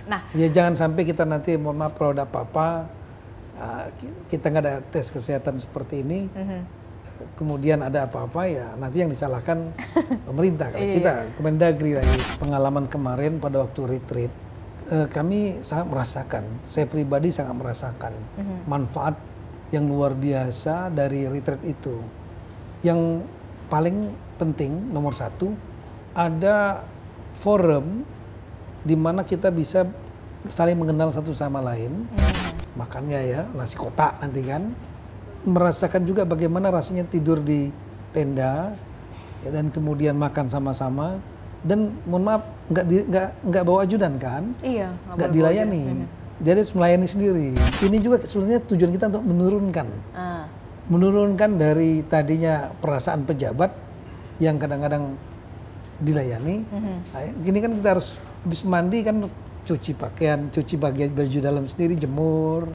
Nah, ya jangan sampai kita nanti mohon maaf kalau ada apa-apa kita nggak ada tes kesehatan seperti ini, kemudian ada apa-apa ya nanti yang disalahkan pemerintah. Kalau kita Kemendagri lagi pengalaman kemarin pada waktu retreat, kami sangat merasakan, saya pribadi sangat merasakan manfaat yang luar biasa dari retreat itu. Yang paling penting nomor satu, ada forum di mana kita bisa saling mengenal satu sama lain. Makannya ya nasi kotak nanti kan, merasakan juga bagaimana rasanya tidur di tenda ya, dan kemudian makan sama-sama, dan mohon maaf nggak bawa ajudan kan, iya, nggak dilayani, jadi harus melayani sendiri. Ini juga sebenarnya tujuan kita untuk menurunkan dari tadinya perasaan pejabat yang kadang-kadang dilayani. Nah, gini kan kita harus habis mandi kan cuci pakaian, cuci bagian baju dalam sendiri, jemur.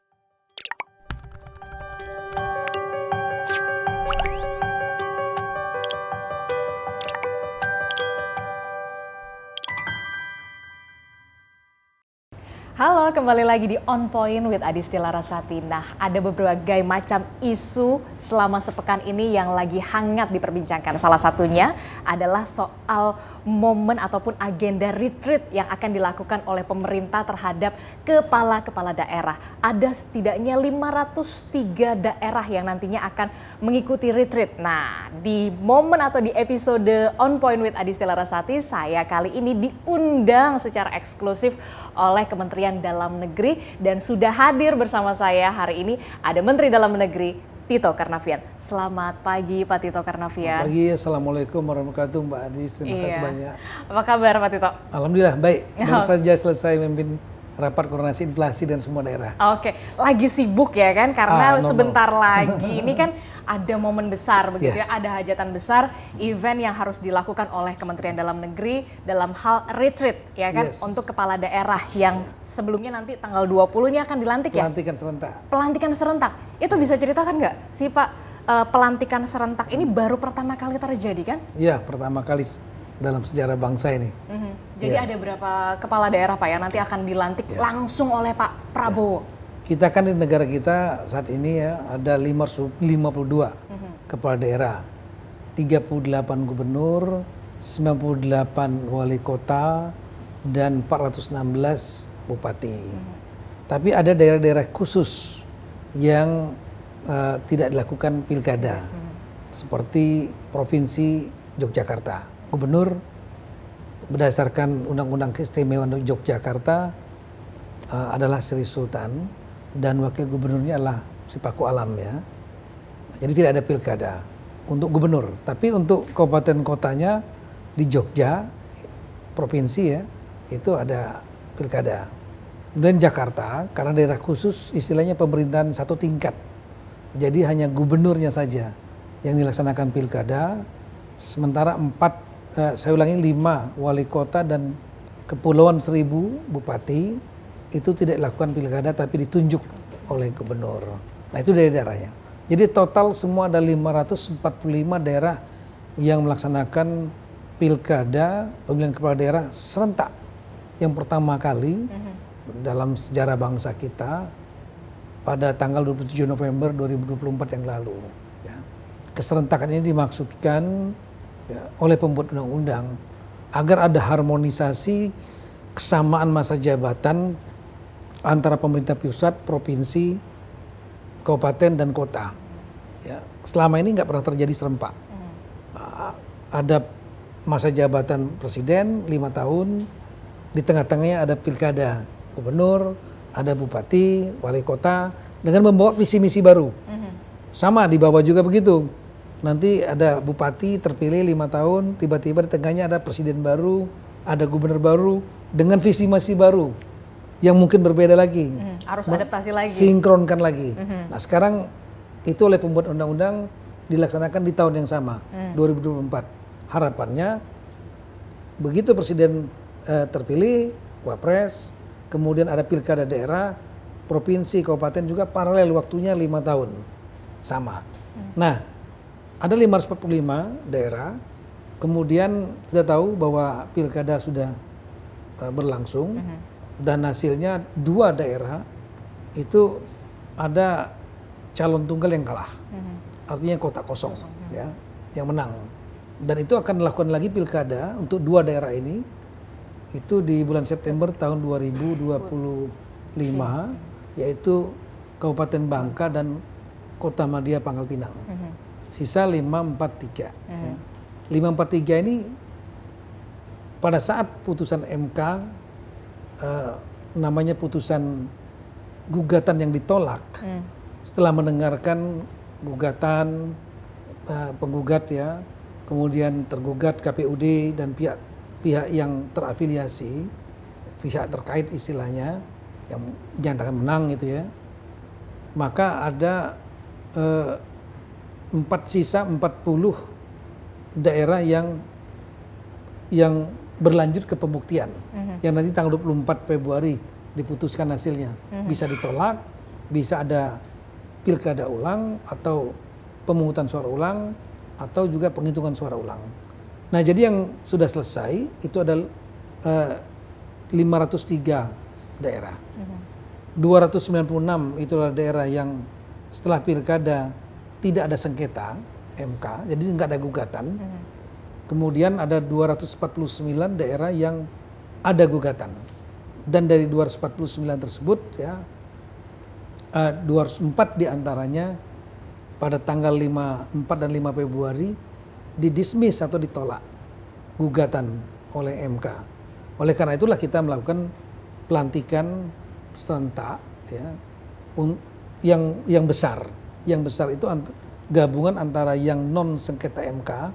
Halo, kembali lagi di On Point with Adisti Larasati. Nah, ada berbagai macam isu selama sepekan ini yang lagi hangat diperbincangkan. Salah satunya adalah soal momen ataupun agenda retreat yang akan dilakukan oleh pemerintah terhadap kepala-kepala daerah. Ada setidaknya 503 daerah yang nantinya akan mengikuti retreat. Nah, di momen atau di episode On Point with Adisti Larasati, saya kali ini diundang secara eksklusif oleh Kementerian Dalam Negeri, dan sudah hadir bersama saya hari ini ada Menteri Dalam Negeri Tito Karnavian. Selamat pagi Pak Tito Karnavian. Selamat pagi, Assalamualaikum warahmatullahi wabarakatuh Mbak Adis, terima kasih banyak. Apa kabar Pak Tito? Alhamdulillah baik, baru saja selesai memimpin rapat koordinasi inflasi dan semua daerah. Oke, lagi sibuk ya kan, karena sebentar lagi ini kan ada momen besar begitu ya, ada hajatan besar, event yang harus dilakukan oleh Kementerian Dalam Negeri dalam hal retreat ya kan, untuk kepala daerah yang sebelumnya nanti tanggal 20 ini akan dilantik ya? Pelantikan serentak. Pelantikan serentak, itu bisa ceritakan nggak sih Pak, pelantikan serentak ini baru pertama kali terjadi kan? Iya, pertama kali dalam sejarah bangsa ini. Jadi ada berapa kepala daerah Pak yang nanti akan dilantik langsung oleh Pak Prabowo? Kita kan di negara kita saat ini ya ada 52 kepala daerah, 38 gubernur, 98 wali kota, dan 416 bupati. Tapi ada daerah-daerah khusus yang tidak dilakukan pilkada, seperti Provinsi Yogyakarta. Gubernur berdasarkan Undang-Undang Keistimewaan Yogyakarta adalah Sri Sultan, dan wakil gubernurnya adalah si Paku Alam ya. Jadi tidak ada pilkada untuk gubernur, tapi untuk kabupaten kotanya di Jogja, provinsi ya, itu ada pilkada. Kemudian Jakarta, karena daerah khusus istilahnya pemerintahan satu tingkat, jadi hanya gubernurnya saja yang dilaksanakan pilkada, sementara 5 wali kota dan Kepulauan Seribu bupati itu tidak dilakukan pilkada tapi ditunjuk oleh gubernur. Nah itu daerah-daerahnya. Jadi total semua ada 545 daerah yang melaksanakan pilkada pemilihan kepala daerah serentak. Yang pertama kali dalam sejarah bangsa kita pada tanggal 27 November 2024 yang lalu. Ya. Keserentakan ini dimaksudkan oleh pembuat undang-undang agar ada harmonisasi kesamaan masa jabatan antara pemerintah pusat, provinsi, kabupaten, dan kota. Ya, selama ini nggak pernah terjadi serempak. Ada masa jabatan presiden 5 tahun, di tengah-tengahnya ada pilkada gubernur, ada bupati, wali kota, dengan membawa visi misi baru. Sama di bawah juga begitu. Nanti ada bupati terpilih 5 tahun, tiba-tiba di tengahnya ada presiden baru, ada gubernur baru, dengan visi misi baru. Yang mungkin berbeda lagi. Harus adaptasi lagi. Sinkronkan lagi. Nah sekarang itu oleh pembuat undang-undang dilaksanakan di tahun yang sama, 2024. Harapannya begitu presiden terpilih, wapres, kemudian ada pilkada daerah, provinsi, kabupaten juga paralel waktunya 5 tahun. Sama. Nah ada 545 daerah, kemudian kita tahu bahwa pilkada sudah berlangsung. dan hasilnya 2 daerah itu ada calon tunggal yang kalah. Artinya kota kosong ya, yang menang. Dan itu akan dilakukan lagi pilkada untuk 2 daerah ini itu di bulan September tahun 2025, yaitu Kabupaten Bangka dan Kota Madia Pangkal Pinang. Sisa 543. 543 ini pada saat putusan MK, namanya putusan gugatan yang ditolak, setelah mendengarkan gugatan penggugat ya, kemudian tergugat KPUD dan pihak yang terafiliasi, pihak terkait istilahnya, yang dinyatakan menang gitu ya, maka ada 40 daerah yang berlanjut ke pembuktian, yang nanti tanggal 24 Februari diputuskan hasilnya. Bisa ditolak, bisa ada pilkada ulang atau pemungutan suara ulang atau juga penghitungan suara ulang. Nah, jadi yang sudah selesai itu ada 503 daerah. 296 itulah daerah yang setelah pilkada tidak ada sengketa MK, jadi nggak ada gugatan. Kemudian ada 249 daerah yang ada gugatan. Dan dari 249 tersebut ya 204 diantaranya pada tanggal 4 dan 5 Februari didismiss atau ditolak gugatan oleh MK. Oleh karena itulah kita melakukan pelantikan serentak ya, yang besar. Yang besar itu gabungan antara yang non sengketa MK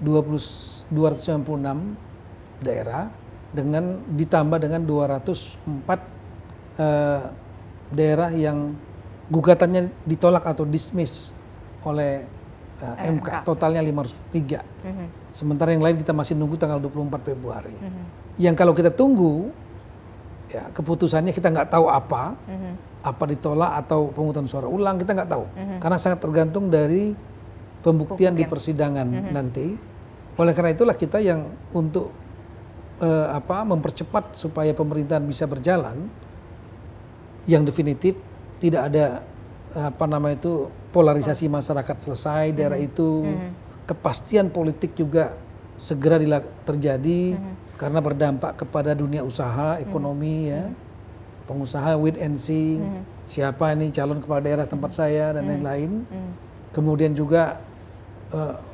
296 daerah dengan ditambah dengan 204 daerah yang gugatannya ditolak atau dismiss oleh MK. Totalnya 503. Sementara yang lain kita masih nunggu tanggal 24 Februari. Yang kalau kita tunggu ya keputusannya kita nggak tahu apa ditolak atau pemungutan suara ulang, kita nggak tahu. Karena sangat tergantung dari pembuktian di persidangan nanti. Oleh karena itulah kita yang untuk mempercepat supaya pemerintahan bisa berjalan yang definitif, tidak ada polarisasi masyarakat selesai daerah itu, kepastian politik juga segera terjadi karena berdampak kepada dunia usaha, ekonomi ya, pengusaha wait and see, siapa ini calon kepala daerah tempat saya dan lain-lain. Kemudian juga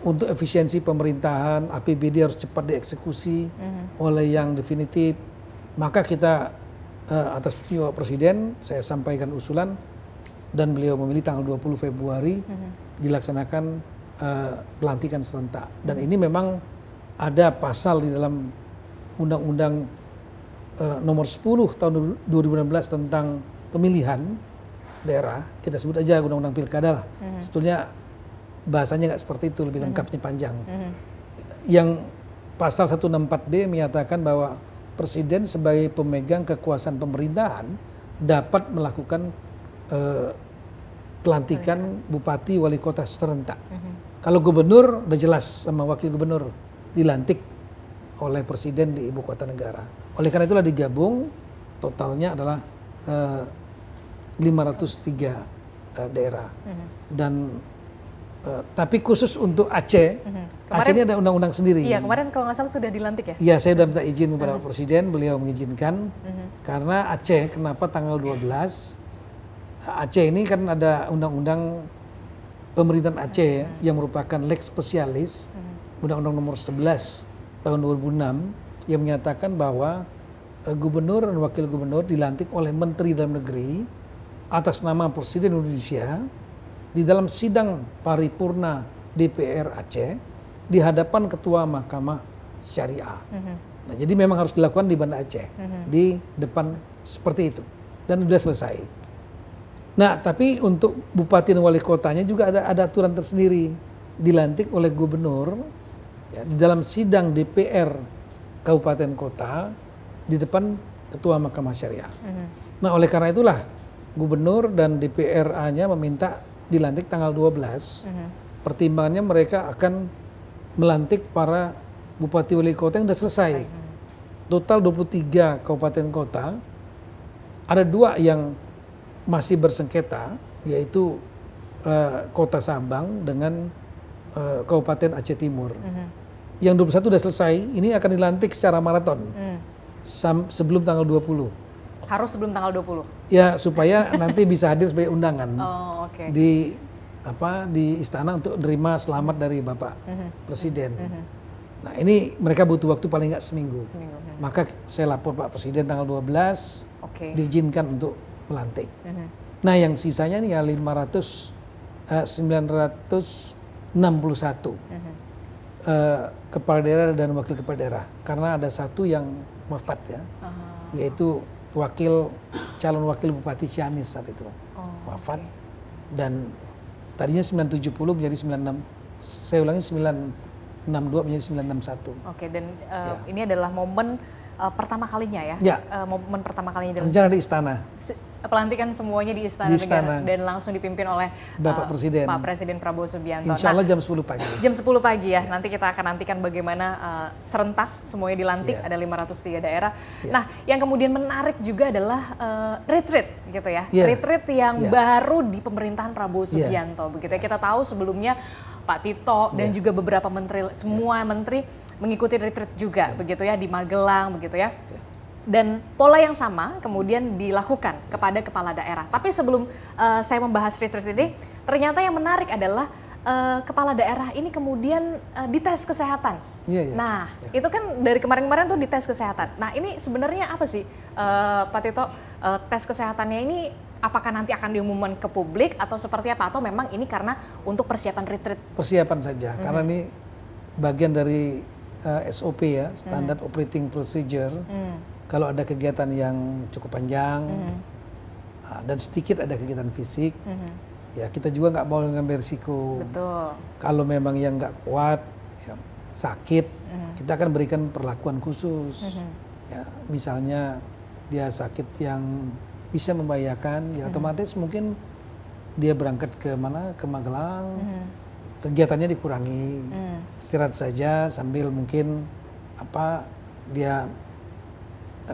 untuk efisiensi pemerintahan, APBD harus cepat dieksekusi oleh yang definitif. Maka kita atas perintah Presiden saya sampaikan usulan dan beliau memilih tanggal 20 Februari dilaksanakan pelantikan serentak. Dan ini memang ada pasal di dalam Undang-Undang nomor 10 tahun 2016 tentang pemilihan daerah, kita sebut aja Undang-Undang Pilkada lah. Sebetulnya bahasanya nggak seperti itu, lebih lengkapnya panjang. Yang pasal 164B menyatakan bahwa Presiden sebagai pemegang kekuasaan pemerintahan dapat melakukan pelantikan bupati wali kota serentak. Kalau gubernur udah jelas sama wakil gubernur dilantik oleh Presiden di ibu kota negara. Oleh karena itulah digabung, totalnya adalah 503 daerah. Dan tapi khusus untuk Aceh, Aceh ini ada undang-undang sendiri. Iya, kemarin kalau nggak salah sudah dilantik ya? Iya, saya sudah minta izin kepada Presiden, beliau mengizinkan. Karena Aceh, kenapa tanggal 12? Aceh ini kan ada undang-undang pemerintahan Aceh yang merupakan lex specialis, Undang-Undang nomor 11 tahun 2006 yang menyatakan bahwa gubernur dan wakil gubernur dilantik oleh Menteri Dalam Negeri atas nama Presiden Indonesia di dalam sidang paripurna DPR Aceh di hadapan Ketua Mahkamah Syariah. Nah, jadi memang harus dilakukan di Banda Aceh, di depan seperti itu. Dan sudah selesai. Nah, tapi untuk bupati dan wali kotanya juga ada aturan tersendiri. Dilantik oleh gubernur ya, di dalam sidang DPR kabupaten kota di depan Ketua Mahkamah Syariah. Nah, oleh karena itulah gubernur dan DPR-nya meminta dilantik tanggal 12. Pertimbangannya mereka akan melantik para bupati wali kota yang sudah selesai. Total 23 kabupaten kota ada 2 yang masih bersengketa, yaitu Kota Sabang dengan Kabupaten Aceh Timur. Yang 21 sudah selesai, ini akan dilantik secara maraton sebelum tanggal 20. Harus sebelum tanggal 20? Ya, supaya nanti bisa hadir sebagai undangan di istana untuk menerima selamat dari Bapak Presiden. Nah, ini mereka butuh waktu paling nggak seminggu. Maka saya lapor Pak Presiden tanggal 12 diizinkan untuk melantik. Nah, yang sisanya nih ya 961 kepala daerah dan wakil kepala daerah, karena ada 1 yang wafat ya, yaitu calon wakil Bupati Ciamis saat itu wafat, dan tadinya 970 menjadi 96, saya ulangi 962 menjadi 961. Dan ini adalah momen pertama kalinya ya? Momen pertama kalinya dalam rencana di istana. Pelantikan semuanya di Istana Negara dan langsung dipimpin oleh Bapak Presiden. Pak Presiden Prabowo Subianto. Insya Allah jam 10 pagi. Jam 10 pagi ya. Nanti kita akan nantikan bagaimana serentak semuanya dilantik, ada 503 daerah. Nah, yang kemudian menarik juga adalah retreat gitu ya. Retreat yang baru di pemerintahan Prabowo Subianto begitu ya. Kita tahu sebelumnya Pak Tito dan juga beberapa menteri, semua menteri mengikuti retreat juga begitu ya di Magelang begitu ya. Dan pola yang sama kemudian dilakukan kepada kepala daerah. Tapi sebelum saya membahas retreat ini, ternyata yang menarik adalah kepala daerah ini kemudian dites kesehatan. Nah, itu kan dari kemarin-kemarin tuh dites kesehatan. Nah, ini sebenarnya apa sih Pak Tito, tes kesehatannya ini apakah nanti akan diumumkan ke publik atau seperti apa? Atau memang ini karena untuk persiapan retreat? Persiapan saja, karena ini bagian dari SOP ya, Standard Operating Procedure. Kalau ada kegiatan yang cukup panjang dan sedikit ada kegiatan fisik, ya kita juga nggak mau ngambil risiko. Betul. Kalau memang yang nggak kuat, ya, sakit, kita akan berikan perlakuan khusus. Ya, misalnya dia sakit yang bisa membahayakan, ya otomatis mungkin dia berangkat ke mana, ke Magelang, kegiatannya dikurangi, istirahat saja sambil mungkin dia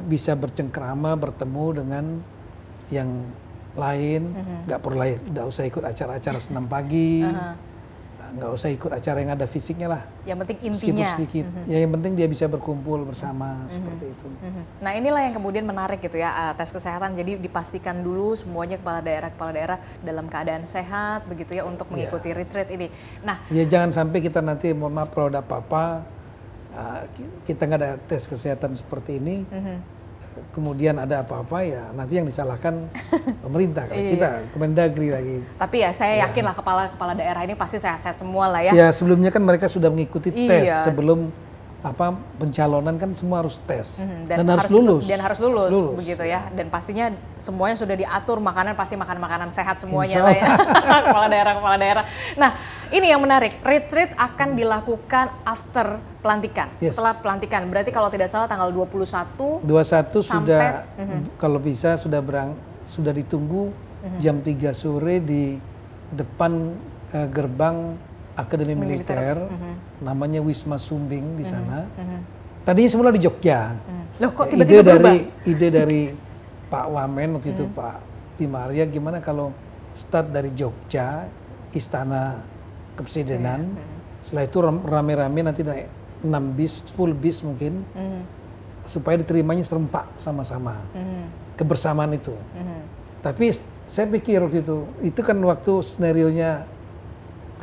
bisa bercengkrama, bertemu dengan yang lain, nggak usah ikut acara-acara senam pagi, nggak usah ikut acara yang ada fisiknya lah. Yang penting intinya. Sedikit. Ya, yang penting dia bisa berkumpul bersama seperti itu. Nah, inilah yang kemudian menarik gitu ya, tes kesehatan. Jadi dipastikan dulu semuanya kepala daerah dalam keadaan sehat begitu ya untuk mengikuti retreat ini. Nah, ya jangan sampai kita nanti mohon maaf kalau ada apa-apa, kita nggak ada tes kesehatan seperti ini, kemudian ada apa-apa ya nanti yang disalahkan pemerintah, kita Kemendagri lagi. Tapi ya saya yakin lah kepala daerah ini pasti sehat-sehat semua lah ya. Ya sebelumnya kan mereka sudah mengikuti tes sebelum pencalonan kan semua harus tes dan harus lulus begitu ya. Dan pastinya semuanya sudah diatur, makanan pasti makan sehat semuanya lah ya. kepala daerah. Nah, ini yang menarik, retreat akan dilakukan after pelantikan, setelah pelantikan. Berarti kalau tidak salah tanggal 21 sudah kalau bisa sudah ditunggu jam 3 sore di depan gerbang Akademi Militer, namanya Wisma Sumbing di sana. Tadinya semula di Jogja. Loh, kok tiba-tiba ide dari Pak Wamen waktu itu, Pak Bimaria, gimana kalau start dari Jogja, Istana Kepresidenan, setelah itu rame-rame nanti naik 6 bis, 10 bis mungkin, supaya diterimanya serempak sama-sama, kebersamaan itu. Tapi saya pikir waktu itu kan waktu skenarionya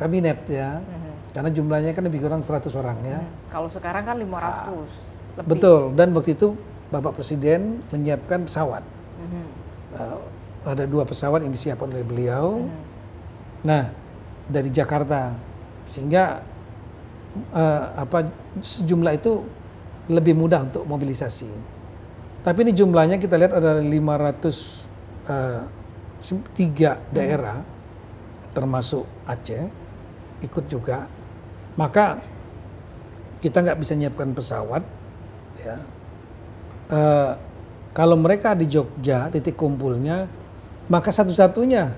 kabinet ya, karena jumlahnya kan lebih kurang 100 orang ya. Kalau sekarang kan 500 lebih. Betul, dan waktu itu Bapak Presiden menyiapkan pesawat. Ada 2 pesawat yang disiapkan oleh beliau. Nah, dari Jakarta, sehingga sejumlah itu lebih mudah untuk mobilisasi. Tapi ini jumlahnya kita lihat ada 503 daerah, termasuk Aceh ikut juga, maka kita nggak bisa nyiapkan pesawat ya. Kalau mereka di Jogja titik kumpulnya, maka satu-satunya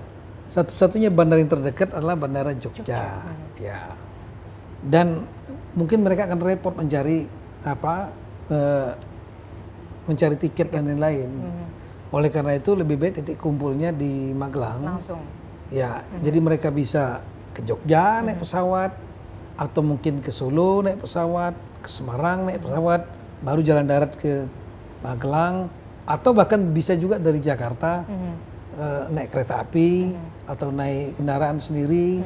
bandara yang terdekat adalah bandara Jogja. Ya, dan mungkin mereka akan repot mencari mencari tiket dan lain-lain. Oleh karena itu lebih baik titik kumpulnya di Magelang. Langsung. Ya, jadi mereka bisa ke Jogja naik pesawat, atau mungkin ke Solo naik pesawat, ke Semarang naik pesawat, baru jalan darat ke Magelang, atau bahkan bisa juga dari Jakarta naik kereta api atau naik kendaraan sendiri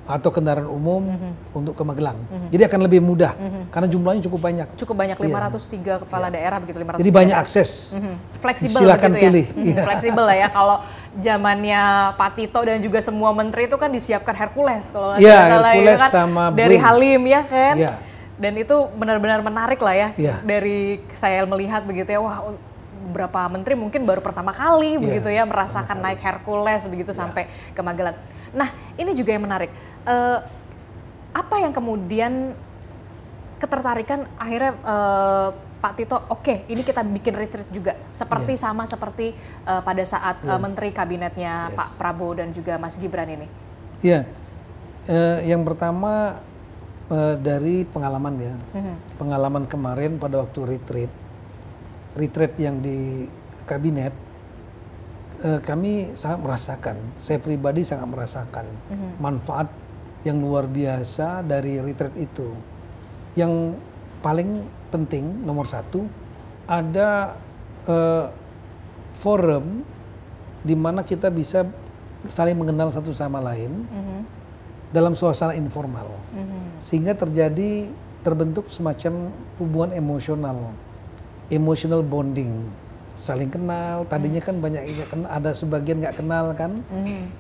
atau kendaraan umum untuk ke Magelang. Jadi akan lebih mudah karena jumlahnya cukup banyak. Cukup banyak, 503 kepala daerah begitu, 503. Jadi banyak akses. Fleksibel Silakan begitu pilih. Ya. Fleksibel lah ya. Kalau zamannya Pak Tito dan juga semua menteri itu kan disiapkan Hercules kalau nggak salah, Hercules kan, sama dari Boeing. Halim ya kan. Iya. Dan itu benar-benar menarik lah ya. Iya. Dari saya melihat begitu ya, wah beberapa menteri mungkin baru pertama kali begitu ya merasakan naik Hercules begitu sampai ke Magelang. Nah, ini juga yang menarik. Apa yang kemudian ketertarikan akhirnya Pak Tito, oke, ini kita bikin retreat juga sama seperti pada saat menteri kabinetnya Pak Prabowo dan juga Mas Gibran ini. Iya, yang pertama dari pengalaman ya, pengalaman kemarin pada waktu retreat yang di kabinet, kami sangat merasakan, saya pribadi sangat merasakan manfaat yang luar biasa dari retreat itu. Yang paling penting nomor satu, ada forum di mana kita bisa saling mengenal satu sama lain dalam suasana informal, sehingga terbentuk semacam hubungan emotional bonding, saling kenal. Tadinya kan banyak yang kenal, ada sebagian nggak kenal kan,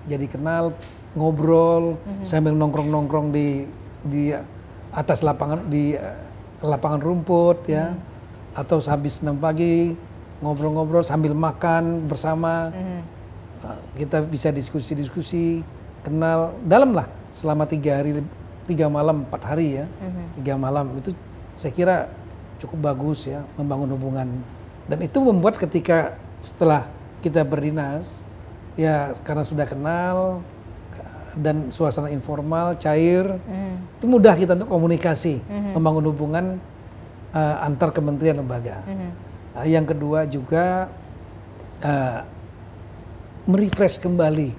jadi kenal, ngobrol sambil nongkrong di atas lapangan, di lapangan rumput ya, atau habis 6 pagi ngobrol-ngobrol sambil makan bersama. Kita bisa diskusi-diskusi, kenal dalam lah selama 3 malam 4 hari ya, 3 malam itu saya kira cukup bagus ya membangun hubungan. Dan itu membuat ketika setelah kita berdinas ya, karena sudah kenal dan suasana informal cair, itu mudah kita untuk komunikasi, membangun hubungan antar kementerian lembaga. Yang kedua juga merefresh kembali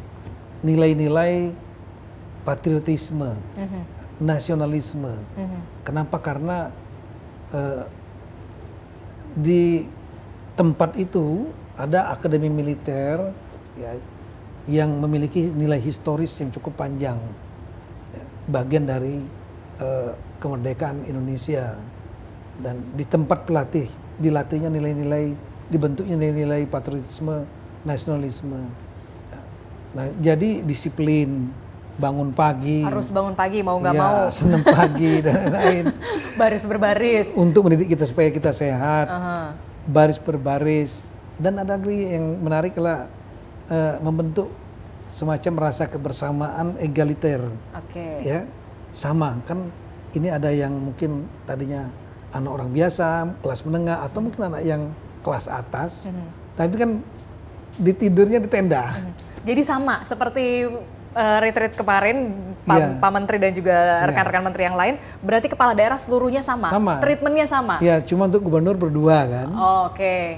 nilai-nilai patriotisme, nasionalisme. Kenapa? Karena di tempat itu ada akademi militer ya, yang memiliki nilai historis yang cukup panjang, ya, bagian dari kemerdekaan Indonesia. Dan di tempat dilatihnya nilai-nilai, dibentuknya nilai-nilai patriotisme, nasionalisme. Nah, jadi disiplin, bangun pagi. Harus bangun pagi mau nggak ya, mau. senam pagi dan lain-lain. Baris berbaris. Untuk mendidik kita supaya kita sehat. Baris berbaris. Dan ada lagi yang menarik adalah membentuk semacam rasa kebersamaan egaliter. Ya, sama kan, ini ada yang mungkin tadinya anak orang biasa, kelas menengah, atau mungkin anak yang kelas atas, tapi kan tidurnya di tenda. Jadi sama seperti retreat kemarin Pak Menteri dan juga rekan-rekan menteri yang lain, berarti kepala daerah seluruhnya sama. Treatmentnya sama. Ya, cuma untuk gubernur berdua kan.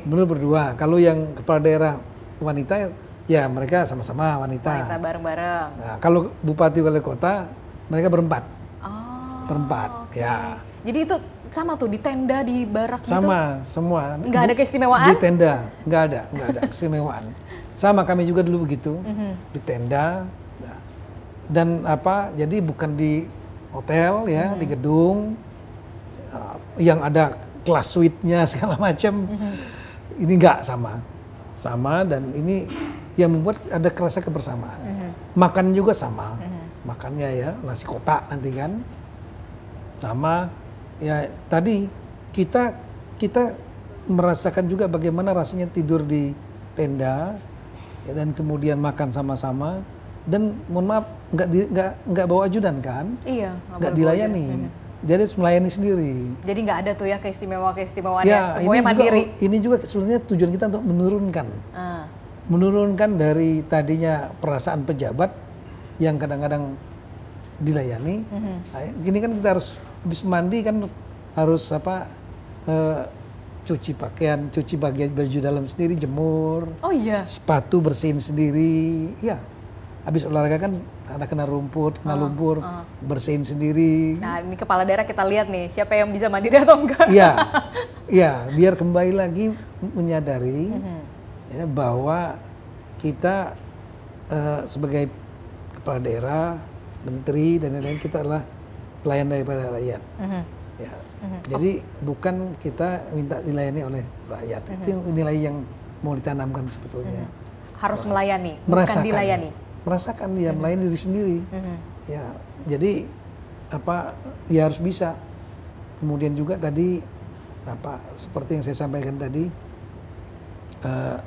Gubernur berdua. Kalau yang kepala daerah wanita, ya mereka sama-sama wanita. Wanita bareng-bareng. Nah, kalau bupati wali kota, mereka berempat. Berempat. Ya. Jadi itu sama tuh di tenda, di barak gitu? Sama, semua. Nggak ada keistimewaan? Di tenda, nggak ada keistimewaan. Sama, kami juga dulu begitu, di tenda. Dan jadi bukan di hotel ya, di gedung yang ada kelas suite-nya segala macam. Ini nggak sama, dan ini yang membuat ada kerasa kebersamaan. Makan juga sama, makannya ya nasi kotak nanti kan, sama. Ya tadi kita merasakan juga bagaimana rasanya tidur di tenda ya, dan kemudian makan sama-sama, dan mohon maaf nggak bawa ajudan kan? Iya. Nggak dilayani, jadi harus melayani sendiri. Jadi nggak ada tuh ya keistimewaan ya, semuanya mandiri. Ini juga sebenarnya tujuan kita untuk menurunkan dari tadinya perasaan pejabat yang kadang-kadang dilayani. Nah, gini kan kita harus habis mandi kan harus cuci pakaian, cuci bagian baju dalam sendiri, jemur. Oh iya. Sepatu bersihin sendiri. Ya. Habis olahraga kan ada kena rumput, kena lumpur, bersihin sendiri. Nah, ini kepala daerah kita lihat nih, siapa yang bisa mandiri atau enggak. Iya. Ya, biar kembali lagi menyadari ya, bahwa kita sebagai kepala daerah, menteri dan lain-lain, kita adalah pelayan daripada rakyat. Ya. Jadi bukan kita minta dilayani oleh rakyat. Itu nilai yang mau ditanamkan sebetulnya. Harus melayani, merasakan, bukan dilayani. Merasakan dia melayani diri sendiri. Ya, jadi apa ya harus bisa. Kemudian juga tadi apa seperti yang saya sampaikan tadi,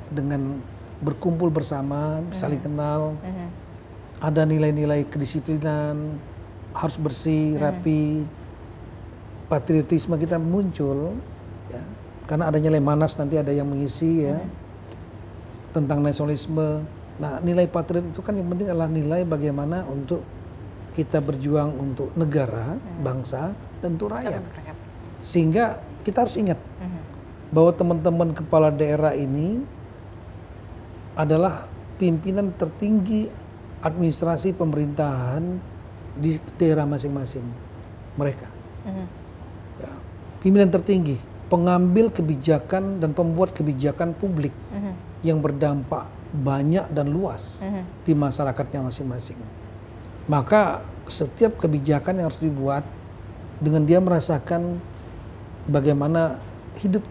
dengan berkumpul bersama, saling kenal, ada nilai-nilai kedisiplinan, harus bersih, rapi, patriotisme kita muncul, ya, karena adanya Lemhanas nanti ada yang mengisi ya tentang nasionalisme. Nah, nilai patriot itu kan yang penting adalah nilai bagaimana untuk kita berjuang untuk negara, bangsa, dan untuk rakyat. Sehingga kita harus ingat bahwa teman-teman kepala daerah ini adalah pimpinan tertinggi administrasi pemerintahan di daerah masing-masing mereka. Ya, pimpinan tertinggi, pengambil kebijakan dan pembuat kebijakan publik yang berdampak banyak dan luas di masyarakatnya masing-masing. Maka setiap kebijakan yang harus dibuat dengan dia merasakan bagaimana hidup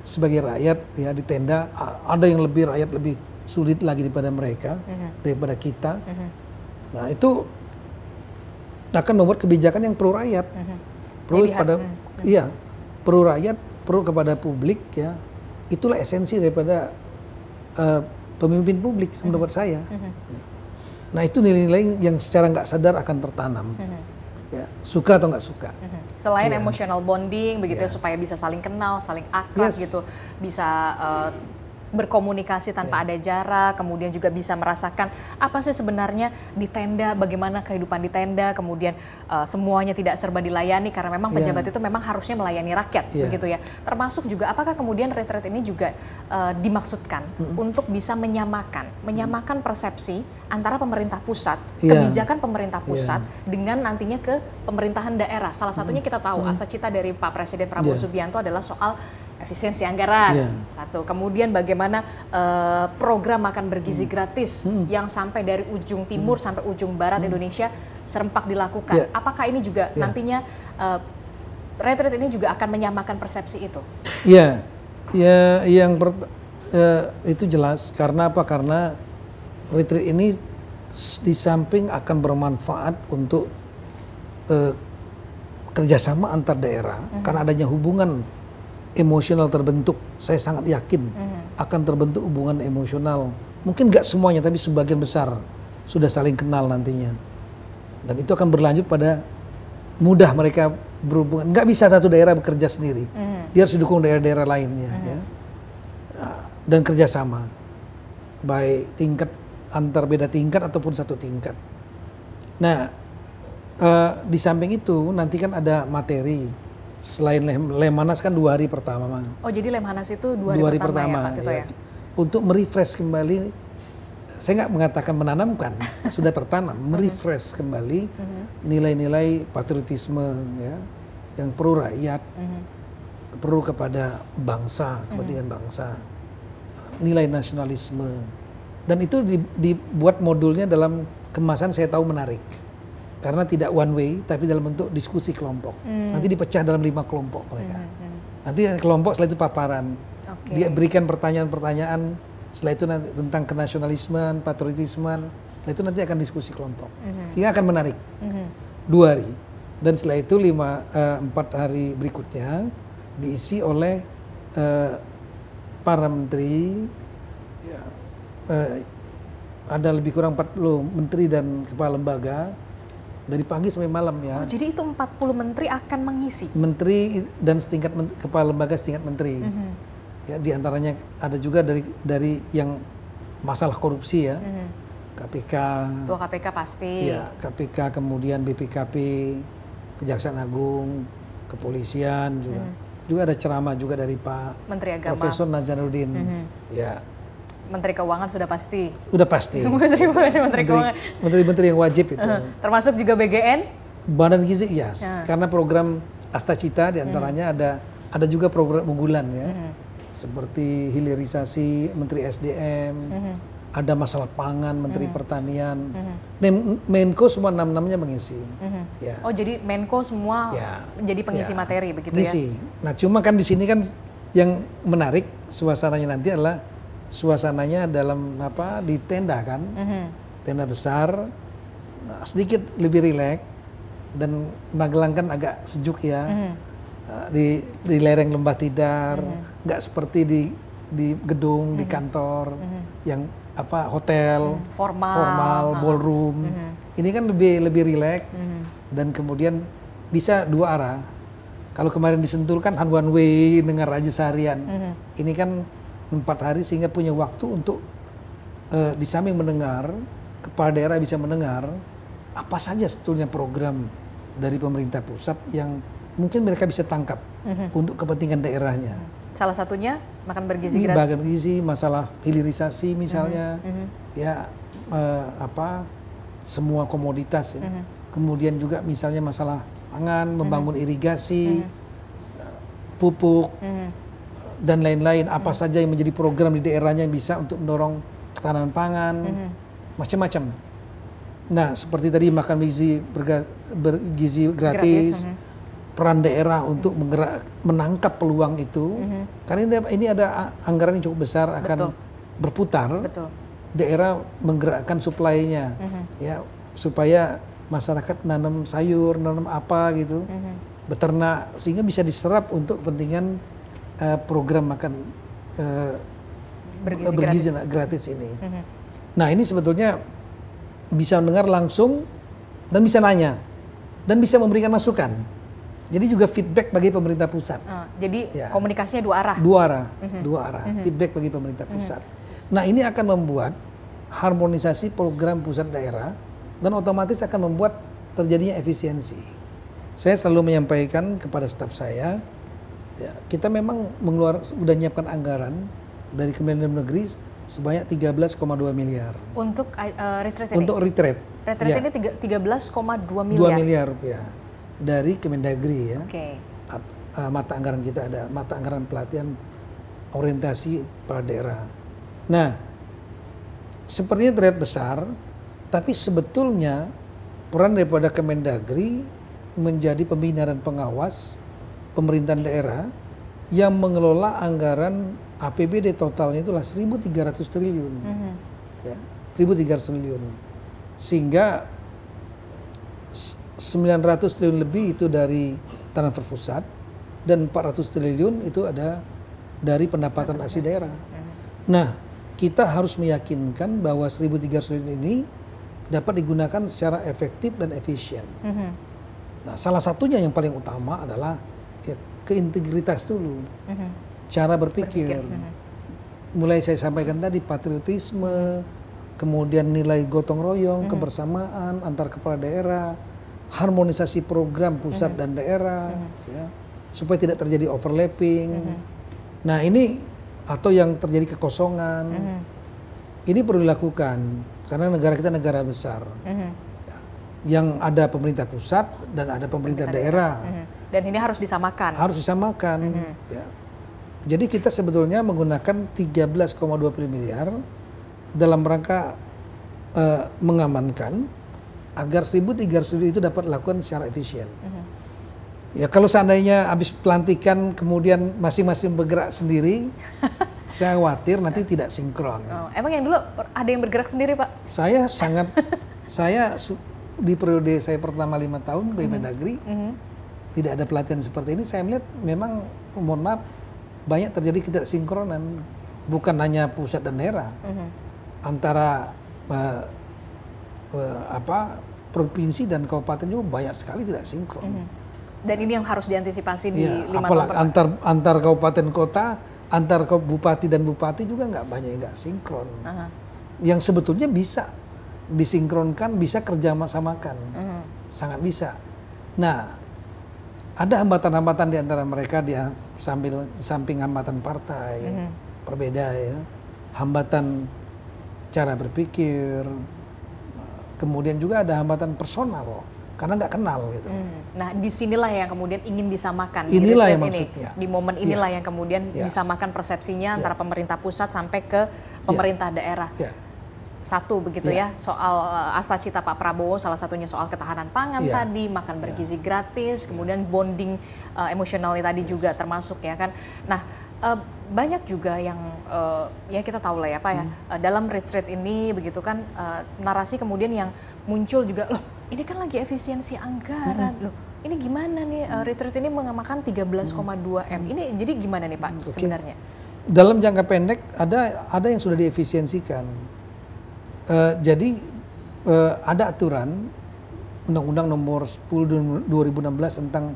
sebagai rakyat ya di tenda, ada yang lebih rakyat lebih sulit lagi daripada mereka, daripada kita. Nah, itu akan membuat kebijakan yang pro rakyat, pro pada iya, pro rakyat, pro kepada publik ya. Itulah esensi daripada pemimpin publik menurut saya. Nah, itu nilai-nilai yang secara nggak sadar akan tertanam. Ya, suka atau nggak suka. Selain emotional bonding begitu ya, supaya bisa saling kenal, saling akrab gitu, bisa berkomunikasi tanpa ada jarak, kemudian juga bisa merasakan apa sih sebenarnya di tenda, bagaimana kehidupan di tenda, kemudian semuanya tidak serba dilayani karena memang pejabat itu memang harusnya melayani rakyat begitu ya. Termasuk juga apakah kemudian retreat ini juga dimaksudkan untuk bisa menyamakan persepsi antara pemerintah pusat, kebijakan pemerintah pusat dengan nantinya ke pemerintahan daerah. Salah satunya kita tahu asa cita dari Pak Presiden Prabowo Subianto adalah soal efisiensi anggaran. Satu, kemudian bagaimana program makan bergizi gratis yang sampai dari ujung timur sampai ujung barat Indonesia serempak dilakukan. Apakah ini juga nantinya retreat ini juga akan menyamakan persepsi itu? Ya, yang itu jelas karena apa? Karena retreat ini di samping akan bermanfaat untuk kerjasama antar daerah, karena adanya hubungan emosional terbentuk, saya sangat yakin akan terbentuk hubungan emosional. Mungkin nggak semuanya, tapi sebagian besar sudah saling kenal nantinya. Dan itu akan berlanjut pada mudah mereka berhubungan. Nggak bisa satu daerah bekerja sendiri, dia harus didukung daerah-daerah lainnya. Ya. Dan kerjasama, baik tingkat antar beda tingkat ataupun satu tingkat. Nah, di samping itu nanti kan ada materi. Selain Lemhanas kan 2 hari pertama. Oh, jadi Lemhanas itu 2 hari pertama ya, Pak Tito ya? Untuk merefresh kembali, saya nggak mengatakan menanamkan, sudah tertanam, merefresh kembali nilai-nilai patriotisme ya, yang pro rakyat, pro kepada bangsa, kepentingan bangsa, nilai nasionalisme. Dan itu dibuat modulnya dalam kemasan saya tahu menarik. Karena tidak one way, tapi dalam bentuk diskusi kelompok. Nanti dipecah dalam 5 kelompok mereka. Nanti kelompok setelah itu paparan. Dia berikan pertanyaan-pertanyaan, setelah itu nanti tentang kenasionalismen, patriotismen. Setelah itu nanti akan diskusi kelompok. Sehingga akan menarik. 2 hari. Dan setelah itu 4 hari berikutnya diisi oleh para menteri. Ya, ada lebih kurang 40 menteri dan kepala lembaga. Dari pagi sampai malam ya. Oh, jadi itu 40 menteri akan mengisi? Menteri dan setingkat kepala lembaga setingkat menteri. Ya, di antaranya ada juga dari yang masalah korupsi ya. KPK. Ketua KPK pasti. Ya, KPK, kemudian BPKP, Kejaksaan Agung, Kepolisian juga. juga ada ceramah juga dari Pak Menteri Agama. Profesor Nazaruddin. Ya, Menteri Keuangan sudah pasti. udah pasti. Menteri Keuangan. Menteri yang wajib itu. Termasuk juga BGN. Badan Gizi, yes. Karena program Astacita diantaranya ada juga program unggulan ya. Seperti hilirisasi Menteri SDM, ada masalah pangan Menteri Pertanian. Menko semua 6-6-nya mengisi. Ya. Oh, jadi Menko semua jadi pengisi materi begitu ngisi. ya. Nah, cuma kan di sini kan yang menarik suasananya nanti adalah suasananya dalam di tenda kan. Tenda besar, sedikit lebih rileks, dan Magelang kan agak sejuk ya. Di lereng Lembah Tidar, nggak seperti di gedung, di kantor yang hotel formal, ballroom. Ini kan lebih rileks dan kemudian bisa dua arah. Kalau kemarin di Sentul kan one way dengar aja seharian. Ini kan 4 hari sehingga punya waktu untuk di samping mendengar, kepala daerah bisa mendengar apa saja sebetulnya program dari pemerintah pusat yang mungkin mereka bisa tangkap untuk kepentingan daerahnya. Salah satunya makan bergizi gratis. Makan bergizi, masalah hilirisasi misalnya, ya semua komoditas ya. Kemudian juga misalnya masalah pangan, membangun irigasi, pupuk, dan lain-lain. Apa saja yang menjadi program di daerahnya yang bisa untuk mendorong ketahanan pangan, macam-macam. Nah, seperti tadi makan bergizi gratis. Peran daerah untuk menangkap peluang itu, karena ini ada anggaran yang cukup besar akan berputar. Daerah menggerakkan supply-nya, ya supaya masyarakat nanam sayur, nanam apa gitu, beternak sehingga bisa diserap untuk kepentingan program makan bergizi gratis ini. Nah, ini sebetulnya bisa mendengar langsung dan bisa nanya dan bisa memberikan masukan. Jadi juga feedback bagi pemerintah pusat. Jadi komunikasinya dua arah. Dua arah. Feedback bagi pemerintah pusat. Nah, ini akan membuat harmonisasi program pusat daerah dan otomatis akan membuat terjadinya efisiensi. Saya selalu menyampaikan kepada staf saya, ya, kita memang sudah menyiapkan anggaran dari Kementerian Dalam Negeri sebanyak 13,2 miliar. Untuk retreat ini? Untuk retreat. Retreat ini 13,2 miliar? 2 miliar rupiah. Dari Kemendagri ya. Mata anggaran kita ada mata anggaran pelatihan orientasi pada daerah. Nah, sepertinya terlihat besar, tapi sebetulnya peran daripada Kemendagri menjadi pembina dan pengawas pemerintahan daerah yang mengelola anggaran APBD totalnya itulah 1.300 triliun. Ya, 1.300 triliun. Sehingga 900 triliun lebih itu dari transfer pusat dan 400 triliun itu ada dari pendapatan asli daerah. Nah, kita harus meyakinkan bahwa 1.300 triliun ini dapat digunakan secara efektif dan efisien. Nah, salah satunya yang paling utama adalah keintegritas dulu, cara berpikir. Mulai saya sampaikan tadi patriotisme, kemudian nilai gotong royong, kebersamaan antar kepala daerah, harmonisasi program pusat dan daerah, ya, supaya tidak terjadi overlapping. Nah, ini atau yang terjadi kekosongan, ini perlu dilakukan karena negara kita negara besar, ya, yang ada pemerintah pusat dan ada pemerintah daerah. Dan ini harus disamakan. Harus disamakan. Ya. Jadi kita sebetulnya menggunakan 13,20 miliar dalam rangka mengamankan agar 1.300 itu dapat dilakukan secara efisien. Ya, kalau seandainya habis pelantikan kemudian masing-masing bergerak sendiri, saya khawatir nanti tidak sinkron. Emang yang dulu ada yang bergerak sendiri, Pak? Saya di periode saya pertama 5 tahun di Mendagri, tidak ada pelatihan seperti ini. Saya melihat memang, mohon maaf, banyak terjadi ketidaksinkronan, bukan hanya pusat dan daerah, antara provinsi dan kabupaten juga banyak sekali tidak sinkron. Dan ini yang harus diantisipasi di 5 tahun pertama. Antar kabupaten kota, antar bupati dan bupati juga nggak banyak yang nggak sinkron. Yang sebetulnya bisa disinkronkan, bisa kerjasamakan, sangat bisa. Nah, ada hambatan-hambatan di antara mereka samping hambatan partai, berbeda ya, hambatan cara berpikir, kemudian juga ada hambatan personal karena nggak kenal gitu. Nah, disinilah yang kemudian ingin disamakan. Inilah yang ini, maksudnya. di momen inilah yang kemudian disamakan persepsinya antara pemerintah pusat sampai ke pemerintah daerah. Satu begitu ya, soal asta-cita Pak Prabowo, salah satunya soal ketahanan pangan tadi, makan bergizi gratis, kemudian bonding emosionalnya tadi juga termasuk ya kan. Nah, banyak juga yang ya kita tahu lah ya Pak ya, dalam retreat ini begitu kan, narasi kemudian yang muncul juga, loh ini kan lagi efisiensi anggaran, loh ini gimana nih retreat ini mengemakan 13,2 M, ini jadi gimana nih Pak sebenarnya? Dalam jangka pendek ada yang sudah diefisiensikan. Jadi ada aturan Undang-Undang Nomor 10 2016 tentang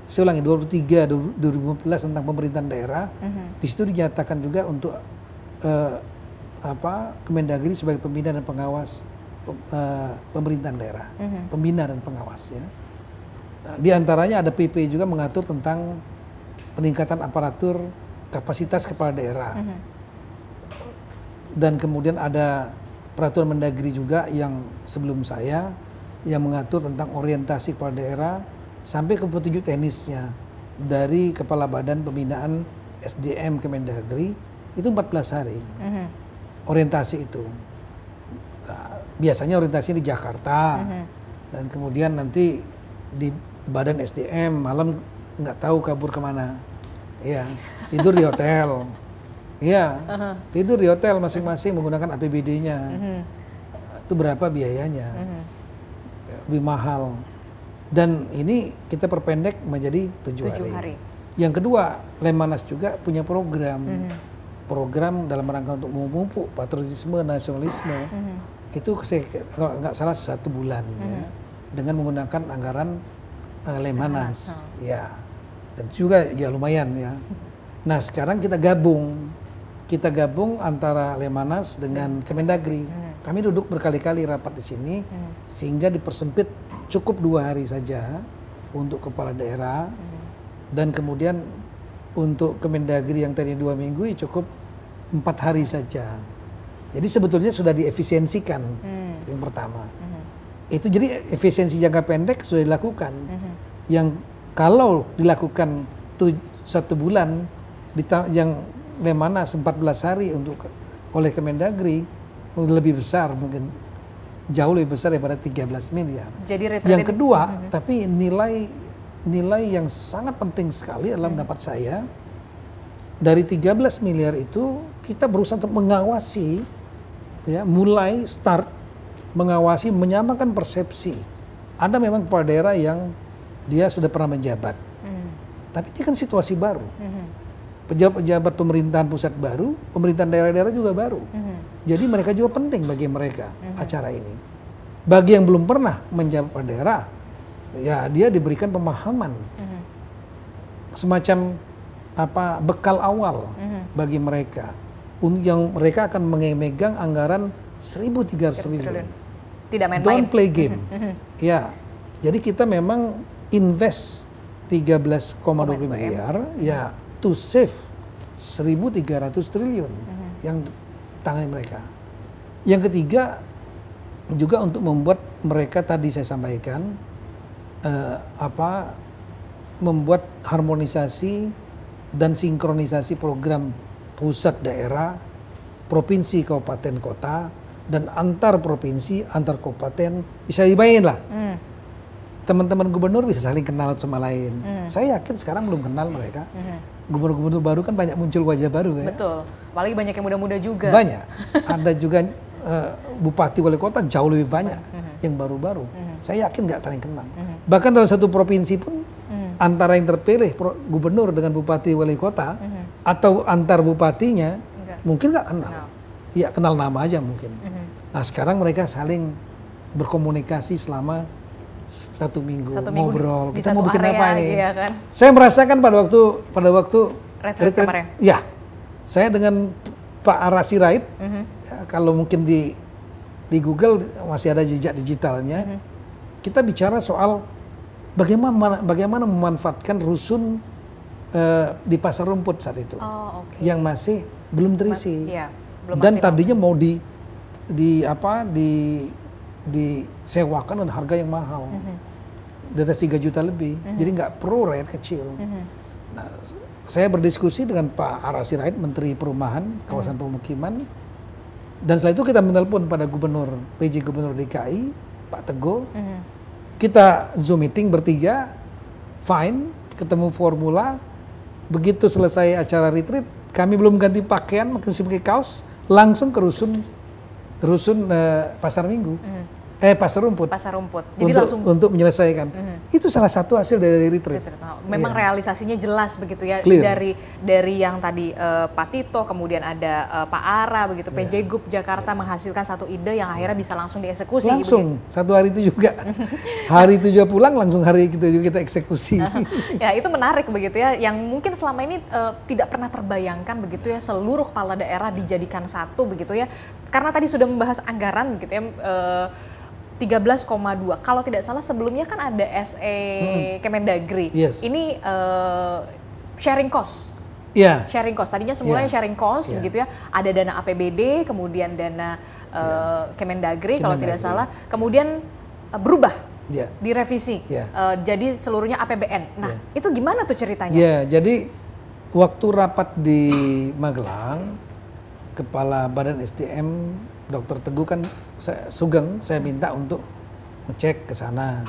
23 2015 tentang pemerintahan daerah. Di situ dinyatakan juga untuk Kemendagri sebagai pembina dan pengawas pemerintahan daerah, pembina dan pengawas ya. Di antaranya ada PP juga mengatur tentang peningkatan aparatur kapasitas kepala daerah. Dan kemudian ada peraturan Mendagri juga yang sebelum saya yang mengatur tentang orientasi kepala daerah sampai ke petunjuk teknisnya dari Kepala Badan Pembinaan SDM Kemendagri itu 14 hari orientasi itu. Nah, biasanya orientasinya di Jakarta dan kemudian nanti di Badan SDM malam nggak tahu kabur kemana, ya tidur di hotel. Iya, tidur di hotel masing-masing menggunakan APBD-nya. Itu berapa biayanya? Lebih mahal. Dan ini kita perpendek menjadi 7 hari. Yang kedua, Lemhanas juga punya program. Program dalam rangka untuk memupuk patriotisme, nasionalisme. Itu kalau nggak salah 1 bulan ya, dengan menggunakan anggaran Lemhanas. Ya, dan juga ya lumayan ya. Nah sekarang kita gabung antara Lemhanas dengan Kemendagri. Kami duduk berkali-kali rapat di sini sehingga dipersempit cukup 2 hari saja untuk kepala daerah dan kemudian untuk Kemendagri yang tadi 2 minggu ya cukup 4 hari saja. Jadi sebetulnya sudah diefisiensikan yang pertama. Itu jadi efisiensi jangka pendek sudah dilakukan. Yang kalau dilakukan 1 bulan yang Lemhanas 14 hari oleh Kemendagri lebih besar, mungkin jauh lebih besar daripada 13 miliar. Jadi yang kedua, tapi nilai yang sangat penting sekali dalam pendapat saya, dari 13 miliar itu kita berusaha untuk mengawasi, ya, mulai start mengawasi, menyamakan persepsi. Ada memang kepala daerah yang dia sudah pernah menjabat, tapi ini kan situasi baru. Pejabat pemerintahan pusat baru, pemerintahan daerah-daerah juga baru. Jadi mereka juga penting bagi mereka acara ini. Bagi yang belum pernah menjabat pada daerah, ya dia diberikan pemahaman, semacam bekal awal bagi mereka, yang mereka akan memegang anggaran 1.300 triliun. Tidak main-main. Don't play game. Ya, jadi kita memang invest 13,20 miliar, ya, to save 1.300 triliun yang tangani mereka. Yang ketiga juga untuk membuat mereka tadi saya sampaikan membuat harmonisasi dan sinkronisasi program pusat daerah, provinsi, kabupaten, kota, dan antar provinsi, antar kabupaten. Bisa dibayangin lah. Teman-teman gubernur bisa saling kenal sama lain. Saya yakin sekarang belum kenal mereka. Gubernur-gubernur baru kan banyak muncul wajah baru ya. Betul. Apalagi banyak yang muda-muda juga. Banyak. Ada juga bupati wali kota jauh lebih banyak yang baru-baru. Saya yakin nggak saling kenal. Bahkan dalam satu provinsi pun antara yang terpilih gubernur dengan bupati wali kota atau antar bupatinya mungkin nggak kenal. Iya, kenal nama aja mungkin. Nah sekarang mereka saling berkomunikasi selama 1 minggu, ngobrol. Kita mau bikin apa ini? Ya kan? Saya merasakan pada waktu retreat kemarin. Ya, saya dengan Pak Ara Sirait, ya, kalau mungkin di Google masih ada jejak digitalnya. Kita bicara soal bagaimana memanfaatkan rusun di Pasar Rumput saat itu, yang masih belum terisi. Dan tadinya mau disewakan dengan harga yang mahal, di atas 3 juta lebih, jadi nggak pro rakyat kecil. Nah, saya berdiskusi dengan Pak Ara Sirait, Menteri Perumahan Kawasan Pemukiman, dan setelah itu kita menelpon pada PJ Gubernur DKI, Pak Teguh. Kita Zoom meeting bertiga, fine, ketemu formula. Begitu selesai acara retreat, kami belum ganti pakaian, masih pakai kaos, langsung ke rusun Pasar Minggu, Pasar Rumput. Jadi untuk menyelesaikan. Itu salah satu hasil dari retreat. Memang realisasinya jelas begitu ya. Dari yang tadi Pak Tito, kemudian ada Pak Ara begitu, PJ Gub Jakarta menghasilkan satu ide yang akhirnya bisa langsung dieksekusi. Langsung, satu hari itu juga. Hari itu juga pulang, langsung hari itu juga kita eksekusi. Ya, itu menarik begitu ya, yang mungkin selama ini tidak pernah terbayangkan begitu ya, seluruh kepala daerah dijadikan satu begitu ya. Karena tadi sudah membahas anggaran begitu ya, 13,2. Kalau tidak salah sebelumnya kan ada SE Kemendagri. Ini sharing cost. Sharing cost. Tadinya semulanya sharing cost begitu ya. Ada dana APBD, kemudian dana Kemendagri kalau tidak salah. Kemudian berubah, direvisi. Jadi seluruhnya APBN. Nah, itu gimana tuh ceritanya? Jadi waktu rapat di Magelang, Kepala Badan SDM Dr. Teguh kan saya minta untuk ngecek ke sana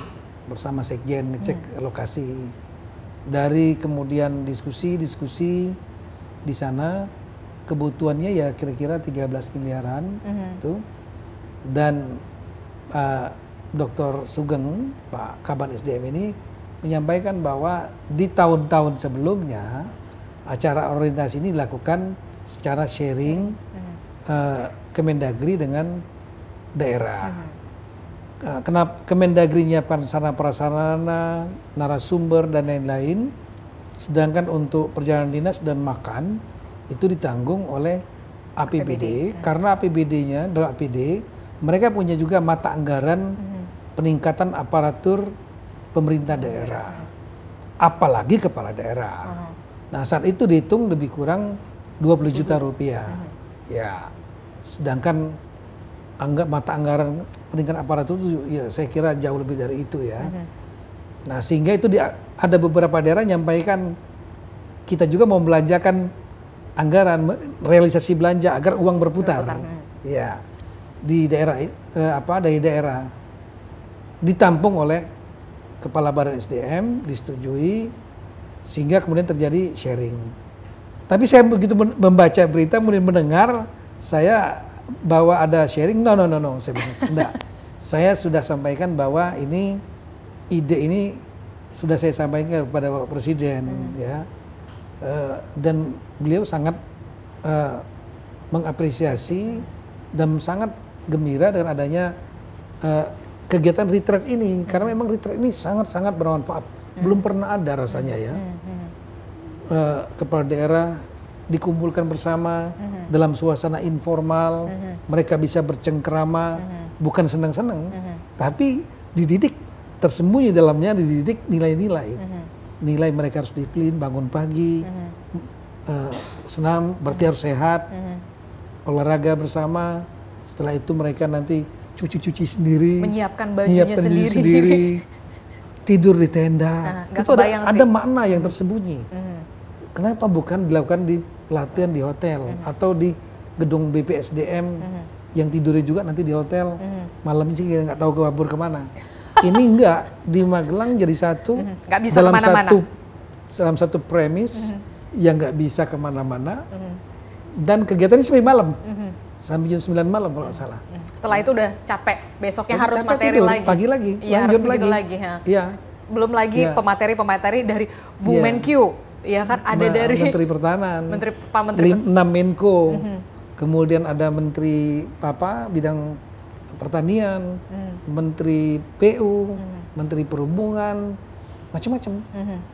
bersama Sekjen, ngecek lokasi. Dari kemudian diskusi di sana, kebutuhannya ya kira-kira 13 miliaran itu. Dan Dr. Sugeng, Pak Kaban SDM ini menyampaikan bahwa di tahun-tahun sebelumnya acara orientasi ini dilakukan secara sharing Kemendagri dengan daerah. Kenapa Kemendagri menyiapkan sarana prasarana, narasumber dan lain-lain, sedangkan untuk perjalanan dinas dan makan itu ditanggung oleh APBD. Karena APBD-nya adalah APD, mereka punya juga mata anggaran peningkatan aparatur pemerintah daerah, apalagi kepala daerah. Nah, saat itu dihitung lebih kurang 20 juta rupiah. Ya, sedangkan mata anggaran peningkatan aparatur itu ya saya kira jauh lebih dari itu ya. Nah, sehingga itu ada beberapa daerah menyampaikan kita juga mau belanjakan anggaran realisasi belanja agar uang berputar. Ya, di daerah dari daerah ditampung oleh Kepala Badan SDM, disetujui, sehingga kemudian terjadi sharing. Tapi saya begitu membaca berita, kemudian mendengar, saya bahwa ada sharing, no, saya bilang, enggak. Saya sudah sampaikan bahwa ide ini sudah saya sampaikan kepada Bapak Presiden, ya, dan beliau sangat mengapresiasi dan sangat gembira dengan adanya kegiatan retreat ini, karena memang retreat ini sangat-sangat bermanfaat. Belum pernah ada rasanya ya. Kepala daerah dikumpulkan bersama dalam suasana informal, mereka bisa bercengkrama, bukan senang-senang, tapi dididik, tersembunyi dalamnya dididik nilai-nilai. Nilai mereka harus disiplin, bangun pagi, senam, berarti harus sehat, olahraga bersama, setelah itu mereka nanti cuci-cuci sendiri, menyiapkan bajunya sendiri. Tidur di tenda. Itu ada makna yang tersembunyi. Kenapa bukan dilakukan di pelatihan di hotel atau di gedung BPSDM yang tidurnya juga nanti di hotel, malam sih kita nggak tahu kabur kemana. Ini enggak, di Magelang jadi satu, bisa dalam satu premis yang nggak bisa kemana-mana, dan kegiatan ini sampai malam, sampai jam 9 malam kalau nggak salah. Setelah itu udah capek, besoknya harus materi tidur, lagi. Pagi lagi, ya, lanjut harus lagi. Ya. Belum lagi pemateri-pemateri dari Bu Menkyu. Ya kan ada dari Menteri Pertahanan, Pak Menteri 6 Menko, kemudian ada Menteri bidang Pertanian, Menteri PU, Menteri Perhubungan, macam-macam.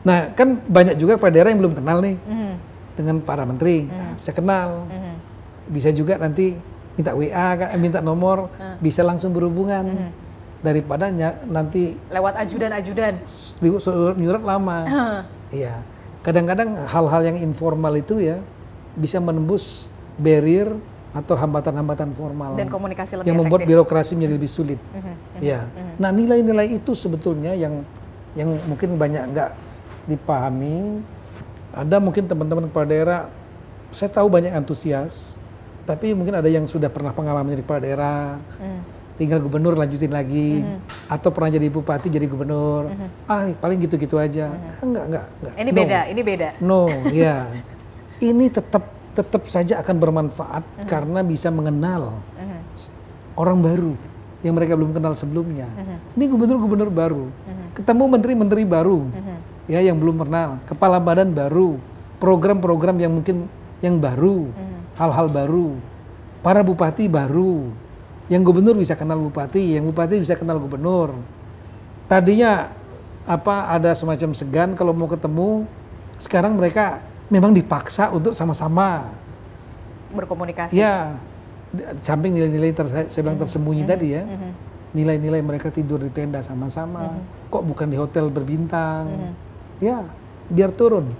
Nah, kan banyak juga pada daerah yang belum kenal nih dengan para menteri. Nah, bisa kenal, bisa juga nanti minta WA, minta nomor, bisa langsung berhubungan. daripada nanti lewat ajudan-ajudan. surat menyurat lama. Iya. Kadang-kadang hal-hal yang informal itu ya bisa menembus barrier atau hambatan-hambatan formal Dan komunikasi lebih yang membuat efektif. birokrasi menjadi lebih sulit. Ya. Nah, nilai-nilai itu sebetulnya yang mungkin banyak nggak dipahami. Ada mungkin teman-teman kepala daerah, saya tahu banyak antusias, tapi mungkin ada yang sudah pernah pengalaman jadi kepala daerah, tinggal gubernur lanjutin lagi, atau pernah jadi bupati jadi gubernur, paling gitu-gitu aja. Enggak. Ini No. beda, ini beda. No, ya. Ini tetap saja akan bermanfaat karena bisa mengenal orang baru yang mereka belum kenal sebelumnya. Ini gubernur-gubernur baru, ketemu menteri-menteri baru, ya yang belum kenal, kepala badan baru, program-program yang mungkin yang baru, hal-hal baru, para bupati baru, yang gubernur bisa kenal bupati, yang bupati bisa kenal gubernur. Tadinya ada semacam segan kalau mau ketemu, sekarang mereka memang dipaksa untuk sama-sama Berkomunikasi. ya, samping nilai-nilai saya bilang tersembunyi tadi ya, nilai-nilai mereka tidur di tenda sama-sama, kok bukan di hotel berbintang, ya biar turun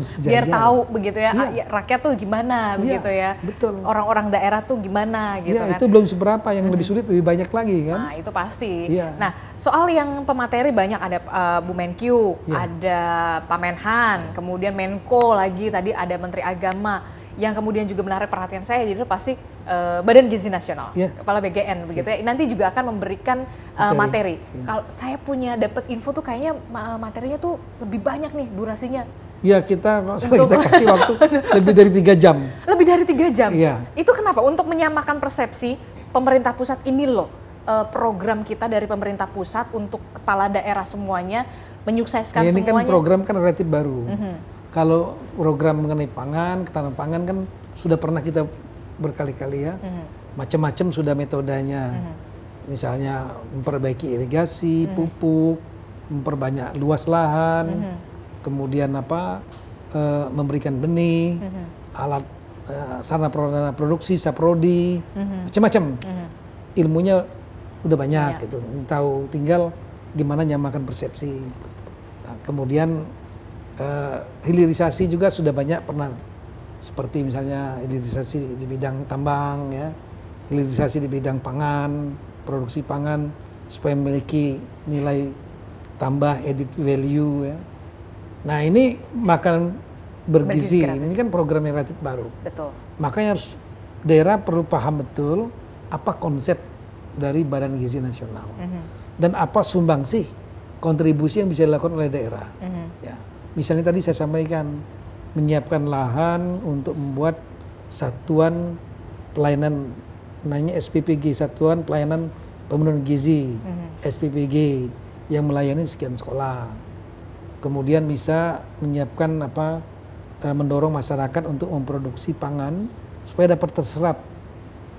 sejajar. Biar tahu begitu ya, Iya. rakyat tuh gimana begitu ya, betul. orang-orang daerah tuh gimana gitu Ya kan. itu belum seberapa, yang lebih sulit lebih banyak lagi kan. Nah itu pasti. Iya. Nah soal yang pemateri banyak ada Bu Menkyu, Iya. ada Pak Menhan, kemudian Menko lagi, tadi ada Menteri Agama, yang kemudian juga menarik perhatian saya jadi pasti Badan Gizi Nasional, Iya. Kepala BGN begitu ya. Nanti juga akan memberikan materi. Kalau saya punya dapat info tuh kayaknya materinya tuh lebih banyak nih durasinya. Ya kita kasih waktu lebih dari 3 jam. Lebih dari 3 jam. Iya. Itu kenapa? Untuk menyamakan persepsi pemerintah pusat ini loh, program kita dari pemerintah pusat untuk kepala daerah semuanya menyukseskan Ini semuanya. kan program kan relatif baru. Kalau program mengenai pangan, ketahanan pangan kan sudah pernah kita berkali-kali ya. Macam-macam sudah metodenya. Misalnya memperbaiki irigasi, pupuk, memperbanyak luas lahan, kemudian memberikan benih, alat sarana prasarana produksi, saprodi, macam-macam. Ilmunya udah banyak gitu. Tahu tinggal gimana nyamakan persepsi. Nah, kemudian hilirisasi juga sudah banyak pernah, seperti misalnya hilirisasi di bidang tambang ya, hilirisasi di bidang pangan, produksi pangan supaya memiliki nilai tambah added value ya. Nah ini makan bergizi, ini kan program yang relatif baru. Betul. Makanya harus daerah perlu paham betul apa konsep dari Badan Gizi Nasional dan apa sumbangsih kontribusi yang bisa dilakukan oleh daerah. Ya. Misalnya tadi saya sampaikan menyiapkan lahan untuk membuat satuan pelayanan, namanya SPPG, Satuan Pelayanan Pemenuhan Gizi, SPPG yang melayani sekian sekolah. Kemudian bisa menyiapkan mendorong masyarakat untuk memproduksi pangan supaya dapat terserap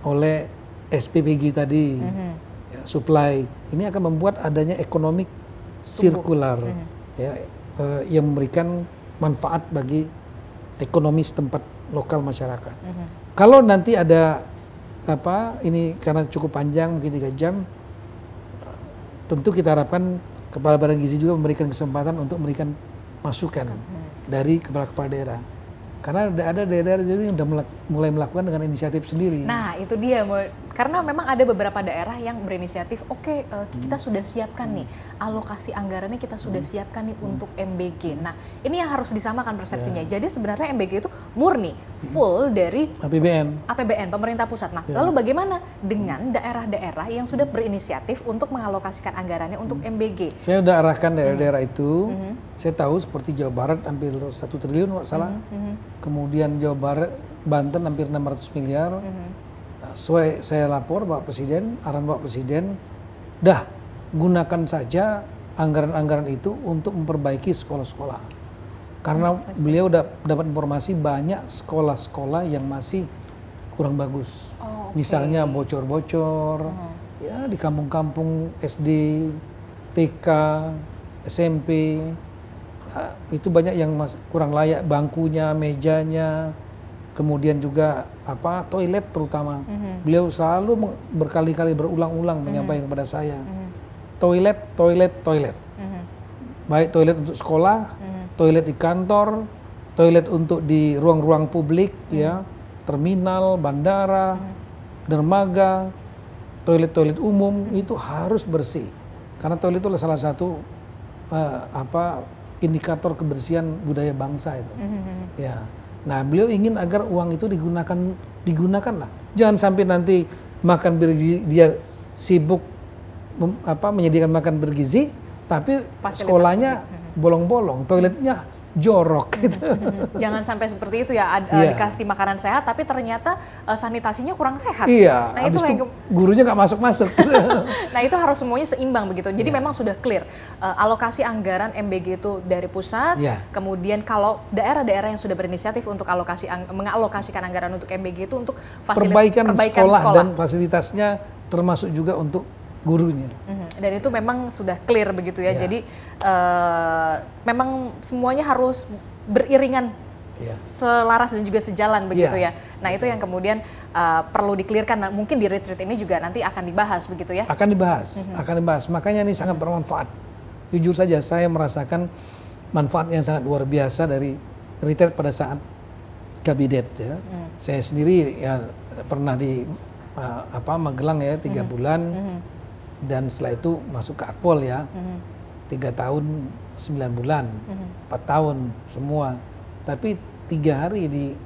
oleh SPPG tadi, ya, supply. Ini akan membuat adanya ekonomi sirkular, ya, yang memberikan manfaat bagi ekonomi setempat lokal masyarakat. Kalau nanti ada ini karena cukup panjang mungkin 3 jam, tentu kita harapkan Kepala Badan Gizi juga memberikan kesempatan untuk memberikan masukan dari kepala-kepala daerah. Karena ada daerah yang sudah mulai melakukan dengan inisiatif sendiri. Nah itu dia, karena memang ada beberapa daerah yang berinisiatif, oke, kita sudah siapkan nih, alokasi anggarannya kita sudah siapkan nih untuk MBG. Nah ini yang harus disamakan persepsinya. Jadi sebenarnya MBG itu murni, full dari APBN, pemerintah pusat. Nah lalu bagaimana dengan daerah-daerah yang sudah berinisiatif untuk mengalokasikan anggarannya untuk MBG? Saya sudah arahkan daerah-daerah itu, saya tahu seperti Jawa Barat hampir 1 triliun nggak salah. Kemudian Jawa Barat, Banten hampir 600 miliar. Saya lapor Bapak Presiden, arahan Bapak Presiden, dah gunakan saja anggaran-anggaran itu untuk memperbaiki sekolah-sekolah. Karena beliau dapat informasi banyak sekolah-sekolah yang masih kurang bagus. Misalnya bocor-bocor, ya di kampung-kampung SD, TK, SMP, itu banyak yang kurang layak, bangkunya, mejanya, kemudian juga toilet terutama. Beliau selalu berkali-kali berulang-ulang menyampaikan kepada saya, toilet, toilet, toilet. Baik toilet untuk sekolah, toilet di kantor, toilet untuk di ruang-ruang publik, ya, terminal, bandara, dermaga, toilet-toilet umum itu harus bersih. Karena toilet itu adalah salah satu indikator kebersihan budaya bangsa itu. Ya. Nah, beliau ingin agar uang itu digunakan lah. Jangan sampai nanti makan bergizi, dia sibuk menyediakan makan bergizi, tapi sekolahnya bolong-bolong, toiletnya jorok gitu. Jangan sampai seperti itu ya, dikasih makanan sehat tapi ternyata sanitasinya kurang sehat. Iya, nah itu gurunya nggak masuk-masuk. Nah itu harus semuanya seimbang begitu. Jadi memang sudah clear alokasi anggaran MBG itu dari pusat. Kemudian kalau daerah-daerah yang sudah berinisiatif untuk mengalokasikan anggaran untuk MBG itu untuk perbaikan sekolah dan fasilitasnya, termasuk juga untuk gurunya. Dan itu memang sudah clear begitu ya. Jadi memang semuanya harus beriringan, selaras dan juga sejalan begitu ya. Nah itu yang kemudian perlu di-clearkan. Nah, mungkin di retreat ini juga nanti akan dibahas begitu ya. Akan dibahas. Makanya ini sangat bermanfaat. Jujur saja saya merasakan manfaat yang sangat luar biasa dari retreat pada saat kabinet ya. Saya sendiri ya pernah di Magelang ya 3 bulan. Dan setelah itu masuk ke Akpol ya, 3 tahun 9 bulan, 4 tahun semua. Tapi 3 hari di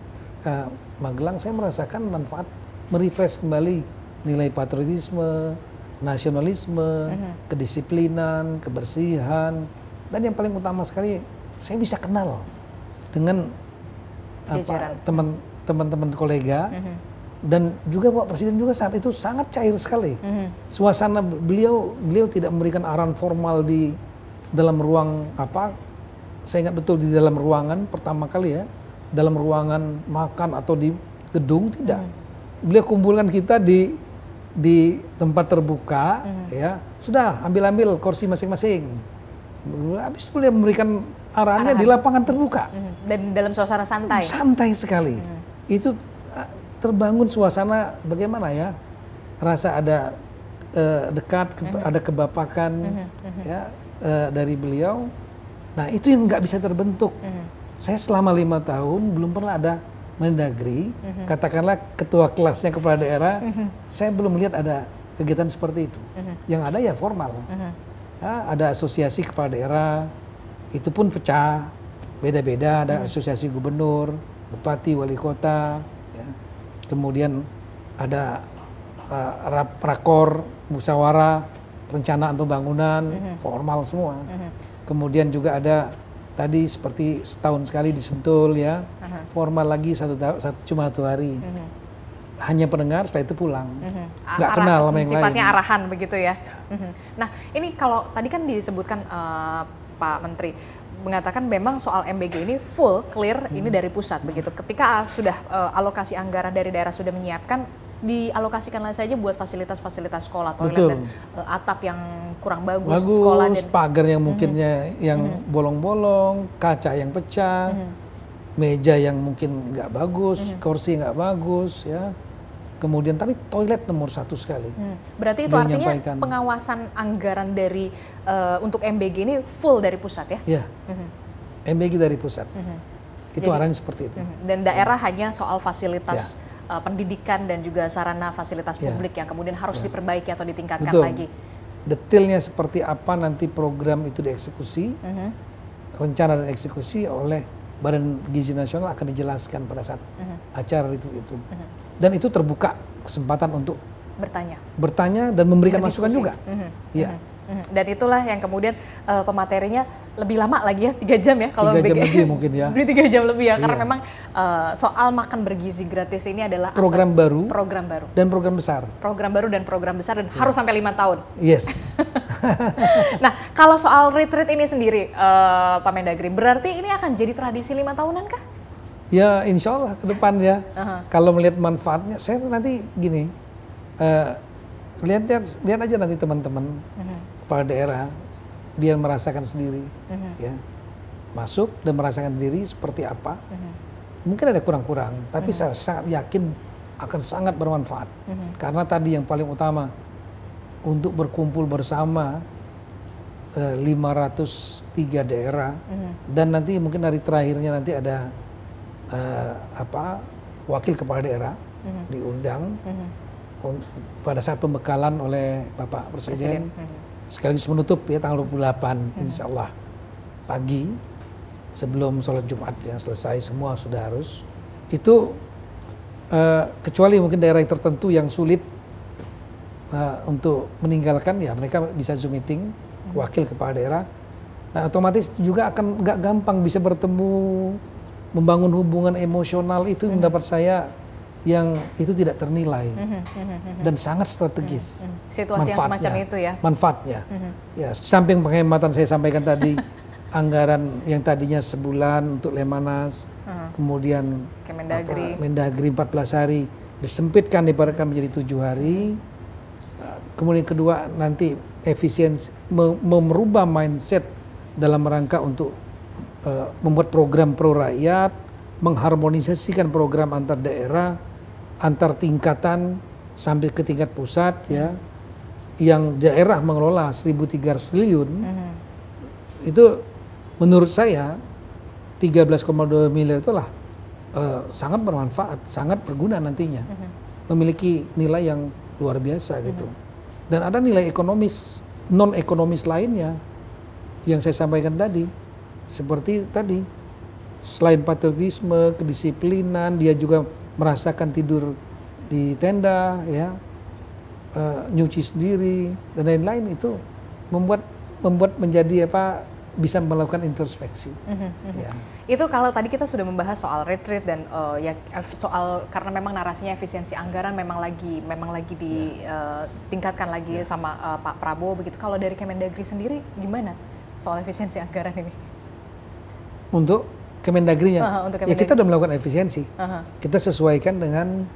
Magelang saya merasakan manfaat merefresh kembali nilai patriotisme, nasionalisme, kedisiplinan, kebersihan, dan yang paling utama sekali saya bisa kenal dengan teman-teman kolega. Dan juga Pak Presiden juga saat itu sangat cair sekali. Suasana beliau tidak memberikan arahan formal di dalam ruang saya ingat betul di dalam ruangan pertama kali ya, dalam ruangan makan atau di gedung tidak. Beliau kumpulkan kita di tempat terbuka ya, sudah ambil kursi masing-masing. Habis beliau memberikan arahannya di lapangan terbuka. Dan dalam suasana santai. Santai sekali. Itu terbangun suasana bagaimana ya, rasa ada dekat, ada kebapakan ya dari beliau. Nah itu yang nggak bisa terbentuk. Saya selama 5 tahun belum pernah ada Mendagri, katakanlah ketua kelasnya kepala daerah, saya belum melihat ada kegiatan seperti itu. Yang ada ya formal. Ya, ada asosiasi kepala daerah, itu pun pecah, beda-beda. Ada asosiasi gubernur, bupati, wali kota. Kemudian ada rakor, musyawarah, perencanaan pembangunan, formal semua. Kemudian juga ada tadi seperti setahun sekali di Sentul ya, formal lagi cuma 1 hari. Hanya pendengar, setelah itu pulang. Nggak kenal sama yang lain. Sifatnya arahan begitu ya. Nah ini kalau tadi kan disebutkan Pak Menteri, mengatakan memang soal MBG ini full clear ini dari pusat begitu. Ketika sudah alokasi anggaran dari daerah sudah menyiapkan, dialokasikanlah saja buat fasilitas-fasilitas sekolah, toilet dan atap yang kurang bagus sekolah dan pagar yang mungkinnya yang bolong-bolong, kaca yang pecah, meja yang mungkin nggak bagus, kursi nggak bagus ya. Kemudian tapi toilet nomor 1 sekali. Berarti itu artinya pengawasan anggaran dari untuk MBG ini full dari pusat ya? Iya. MBG dari pusat. Itu arahnya seperti itu. Dan daerah hanya soal fasilitas pendidikan dan juga sarana fasilitas publik yang kemudian harus diperbaiki atau ditingkatkan lagi. Detailnya seperti apa nanti program itu dieksekusi, rencana dan eksekusi oleh Badan Gizi Nasional akan dijelaskan pada saat acara itu. Dan itu terbuka kesempatan untuk bertanya dan memberikan masukan juga. Dan itulah yang kemudian pematerinya lebih lama lagi ya, 3 jam ya kalau 3 jam lebih mungkin ya. 3 jam lebih ya, karena memang soal makan bergizi gratis ini adalah program baru dan program besar. Program baru dan program besar dan harus sampai 5 tahun. Yes. Nah, kalau soal retreat ini sendiri Pak Mendagri, berarti ini akan jadi tradisi 5 tahunan kah? Ya insya Allah ke depan ya. Kalau melihat manfaatnya, saya nanti gini, lihat aja nanti teman-teman kepala daerah biar merasakan sendiri, ya masuk dan merasakan diri seperti apa. mungkin ada kurang-kurang, tapi saya sangat yakin akan sangat bermanfaat. Karena tadi yang paling utama, untuk berkumpul bersama 503 daerah, dan nanti mungkin hari terakhirnya nanti ada wakil kepala daerah diundang pada saat pembekalan oleh Bapak Presiden. Sekaligus menutup ya tanggal 28 insya Allah pagi sebelum sholat Jumat yang selesai, semua sudah harus. Itu kecuali mungkin daerah yang tertentu yang sulit untuk meninggalkan, ya mereka bisa Zoom meeting wakil kepala daerah. Nah, otomatis juga akan nggak gampang bisa bertemu, membangun hubungan emosional itu mendapat saya yang itu tidak ternilai dan sangat strategis. Situasi yang semacam itu ya. Manfaatnya. Ya, samping penghematan saya sampaikan tadi, anggaran yang tadinya sebulan untuk Lemhanas, kemudian Mendagri 14 hari disempitkan dipadatkan menjadi 7 hari. Kemudian kedua nanti efisiensi, merubah mindset dalam rangka untuk membuat program pro rakyat, mengharmonisasikan program antar daerah, antar tingkatan sampai ke tingkat pusat ya. Yang daerah mengelola 1.300 triliun, itu menurut saya 13,2 miliar itulah sangat bermanfaat, sangat berguna nantinya, memiliki nilai yang luar biasa gitu. Dan ada nilai ekonomis, non ekonomis lainnya yang saya sampaikan tadi, seperti tadi selain patriotisme, kedisiplinan, dia juga merasakan tidur di tenda, ya, nyuci sendiri dan lain-lain, itu membuat menjadi bisa melakukan introspeksi. Ya. Itu kalau tadi kita sudah membahas soal retreat dan soal karena memang narasinya efisiensi anggaran memang lagi ditingkatkan lagi sama Pak Prabowo begitu. Kalau dari Kemendagri sendiri gimana soal efisiensi anggaran ini? Untuk Kemendagrinya, untuk ya kita sudah melakukan efisiensi. Kita sesuaikan dengan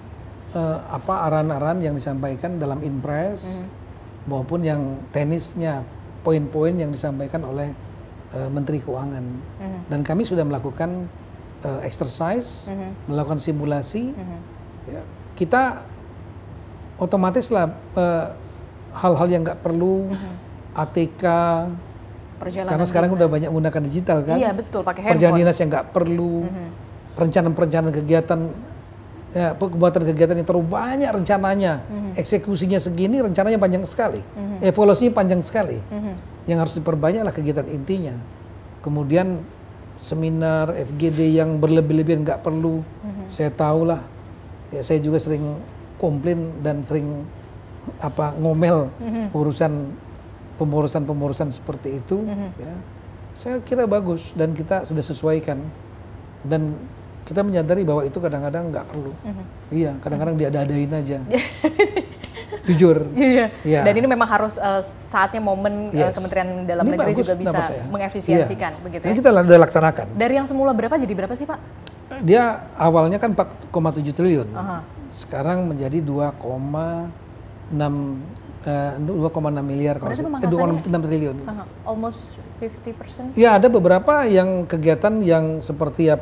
arahan-arahan yang disampaikan dalam Inpres maupun yang teknisnya, poin-poin yang disampaikan oleh Menteri Keuangan. Dan kami sudah melakukan exercise, melakukan simulasi. Ya, kita otomatis lah hal-hal yang nggak perlu, ATK, karena sekarang udah banyak menggunakan digital kan. Iya betul, pakai handphone. Perjalanan dinas yang nggak perlu, perencanaan kegiatan, ya, pembuatan kegiatan yang terlalu banyak rencananya, eksekusinya segini, rencananya panjang sekali, evaluasinya panjang sekali. Yang harus diperbanyaklah kegiatan intinya. Kemudian seminar, FGD yang berlebih-lebihan nggak perlu. Saya tahulah, ya saya juga sering komplain dan sering ngomel urusan pemborosan seperti itu. Ya. Saya kira bagus dan kita sudah sesuaikan. Dan kita menyadari bahwa itu kadang-kadang nggak perlu. Iya, kadang-kadang diada-adain aja. Jujur. Iya. Dan ini memang harus saatnya momen Kementerian Dalam Negeri juga bisa mengefisiensikan begitu ya. Dan kita sudah laksanakan. Dari yang semula berapa jadi berapa sih Pak? Dia awalnya kan 4,7 triliun. Sekarang menjadi 2,6 miliar, 2,6 triliun. Almost 50%. Ya, ada beberapa yang kegiatan yang seperti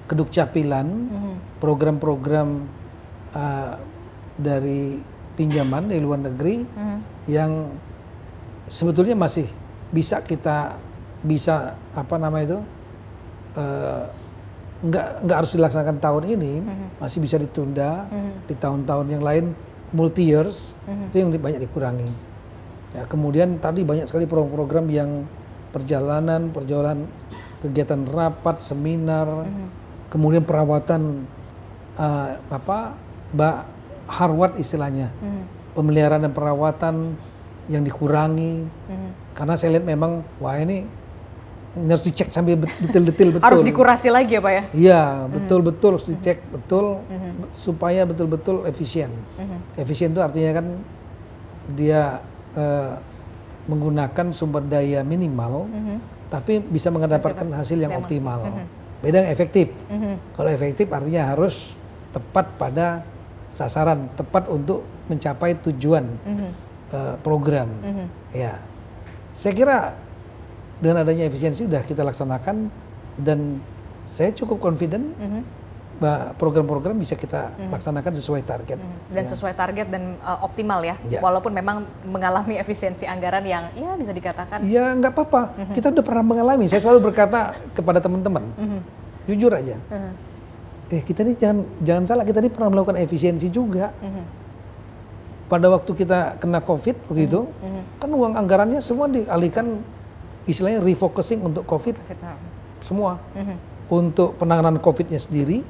Kedukcapilan, program-program dari pinjaman dari luar negeri yang sebetulnya masih bisa nggak harus dilaksanakan tahun ini, masih bisa ditunda di tahun-tahun yang lain, multi years, itu yang banyak dikurangi. Ya, kemudian tadi banyak sekali program-program yang perjalanan kegiatan rapat, seminar, kemudian perawatan harwat istilahnya, pemeliharaan dan perawatan yang dikurangi, karena saya lihat memang ini harus dicek sampai detail-detail betul. Harus dikurasi lagi ya Pak ya? Iya, betul-betul harus dicek betul supaya betul-betul efisien. Efisien itu artinya kan dia menggunakan sumber daya minimal, tapi bisa mendapatkan hasil yang optimal. Beda yang efektif. Kalau efektif artinya harus tepat pada sasaran, tepat untuk mencapai tujuan program. Ya, saya kira dengan adanya efisiensi sudah kita laksanakan dan saya cukup confident program-program bisa kita laksanakan sesuai target. Dan sesuai target dan optimal ya, walaupun memang mengalami efisiensi anggaran yang ya bisa dikatakan. Ya nggak apa-apa, kita udah pernah mengalami. Saya selalu berkata kepada teman-teman, jujur aja. Kita ini jangan salah, kita ini pernah melakukan efisiensi juga. Pada waktu kita kena COVID waktu itu, kan uang anggarannya semua dialihkan, istilahnya refocusing untuk COVID, semua. Untuk penanganan COVID-nya sendiri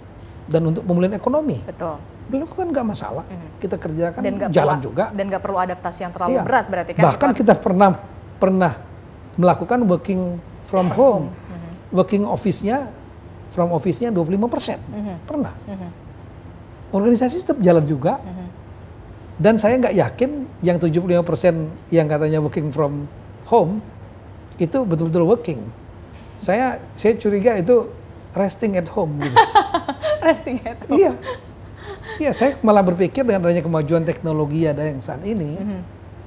dan untuk pemulihan ekonomi. Betul. Dilakukan nggak masalah, kita kerjakan dan jalan juga. Dan nggak perlu adaptasi yang terlalu berat berarti kan? Bahkan kita pernah melakukan working from home, working office-nya from office-nya 25%, pernah. Organisasi tetap jalan juga. Dan saya nggak yakin yang 75% yang katanya working from home itu betul-betul working. Saya curiga itu resting at home gitu. Resting at home. Iya. Iya, saya malah berpikir dengan adanya kemajuan teknologi ada yang saat ini,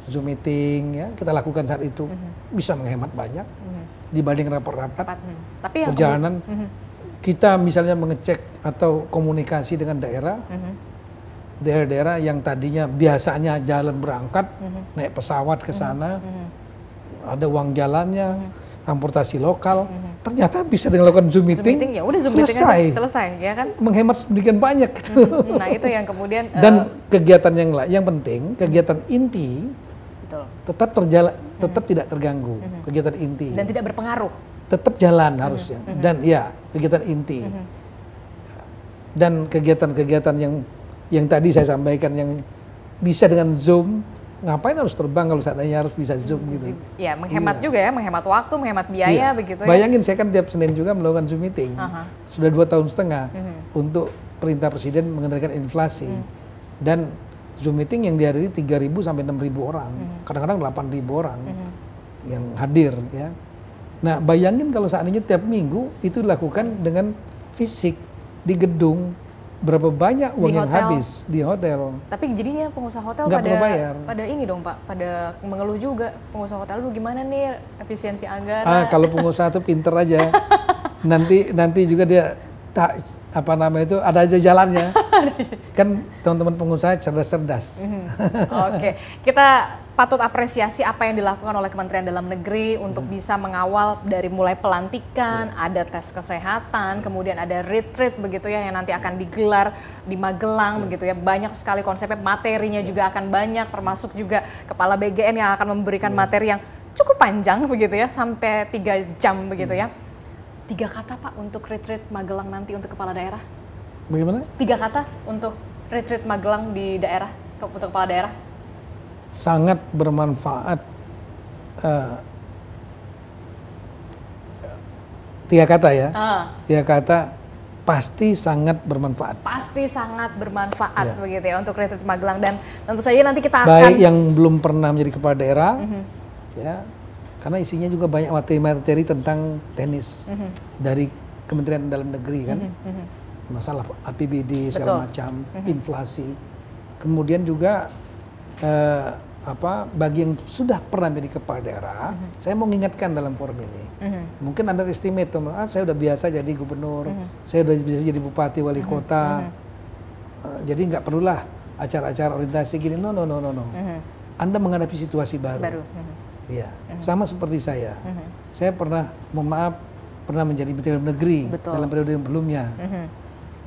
Zoom meeting ya kita lakukan saat itu bisa menghemat banyak dibanding rapat-rapat. Tapi perjalanan kita misalnya mengecek atau komunikasi dengan daerah-daerah yang tadinya biasanya jalan berangkat, naik pesawat ke sana, ada uang jalannya, transportasi lokal, ternyata bisa dilakukan Zoom meeting, ya udah Zoom selesai, ya kan? Menghemat sedemikian banyak. Gitu. Nah itu yang kemudian dan kegiatan yang penting, kegiatan inti, betul, tetap terjalan, tetap tidak terganggu, kegiatan inti dan tidak berpengaruh, tetap jalan harusnya, dan ya kegiatan inti dan kegiatan-kegiatan yang tadi saya sampaikan yang bisa dengan Zoom, ngapain harus terbang kalau seandainya harus bisa Zoom gitu. Ya menghemat juga ya, menghemat waktu, menghemat biaya begitu ya. Bayangin saya kan tiap Senin juga melakukan Zoom meeting, sudah 2,5 tahun untuk perintah Presiden mengendalikan inflasi. Dan Zoom meeting yang dihadiri 3.000 sampai 6.000 orang, kadang-kadang 8.000 orang yang hadir ya. Nah bayangin kalau seandainya tiap minggu itu dilakukan dengan fisik di gedung, berapa banyak uang yang habis di hotel. Tapi jadinya pengusaha hotel pada ini dong Pak, pada mengeluh juga pengusaha hotel, lu gimana nih efisiensi anggaran? Kalau pengusaha tuh pinter aja, nanti juga dia ada aja jalannya. Kan teman-teman pengusaha cerdas-cerdas. Oke, kita patut apresiasi apa yang dilakukan oleh Kementerian Dalam Negeri untuk bisa mengawal dari mulai pelantikan, ada tes kesehatan, kemudian ada retreat begitu ya yang nanti akan digelar di Magelang begitu ya. Banyak sekali konsepnya, materinya juga akan banyak, termasuk juga Kepala BGN yang akan memberikan materi yang cukup panjang begitu ya, sampai 3 jam begitu ya. 3 kata Pak untuk retreat Magelang nanti untuk kepala daerah. Bagaimana? 3 kata untuk retreat Magelang di daerah, untuk kepala daerah. Sangat bermanfaat. 3 kata ya. 3 kata pasti sangat bermanfaat. Pasti sangat bermanfaat begitu ya untuk retreat Magelang, dan tentu saja nanti kita akan baik yang belum pernah menjadi kepala daerah ya. Karena isinya juga banyak materi-materi tentang teknis dari Kementerian Dalam Negeri kan, masalah APBD segala macam, inflasi. Kemudian juga bagi yang sudah pernah menjadi kepala daerah, saya mau mengingatkan dalam forum ini. Mungkin Anda estimate, saya udah biasa jadi gubernur, saya udah biasa jadi bupati, wali kota, jadi nggak perlulah acara-acara orientasi gini. No. Anda menghadapi situasi baru. Ya, sama seperti saya. Saya pernah menjadi Menteri Dalam Negeri dalam periode yang sebelumnya.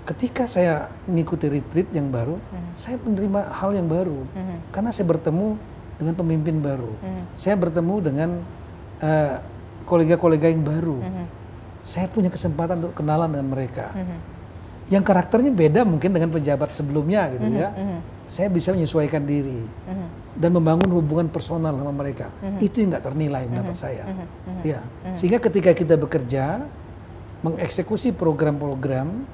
Ketika saya mengikuti retreat yang baru, saya menerima hal yang baru. Karena saya bertemu dengan pemimpin baru. Saya bertemu dengan kolega-kolega yang baru. Saya punya kesempatan untuk kenalan dengan mereka. Yang karakternya beda mungkin dengan pejabat sebelumnya gitu ya. Saya bisa menyesuaikan diri dan membangun hubungan personal sama mereka. Itu yang nggak ternilai menurut saya. Ya. Sehingga ketika kita bekerja, mengeksekusi program-program,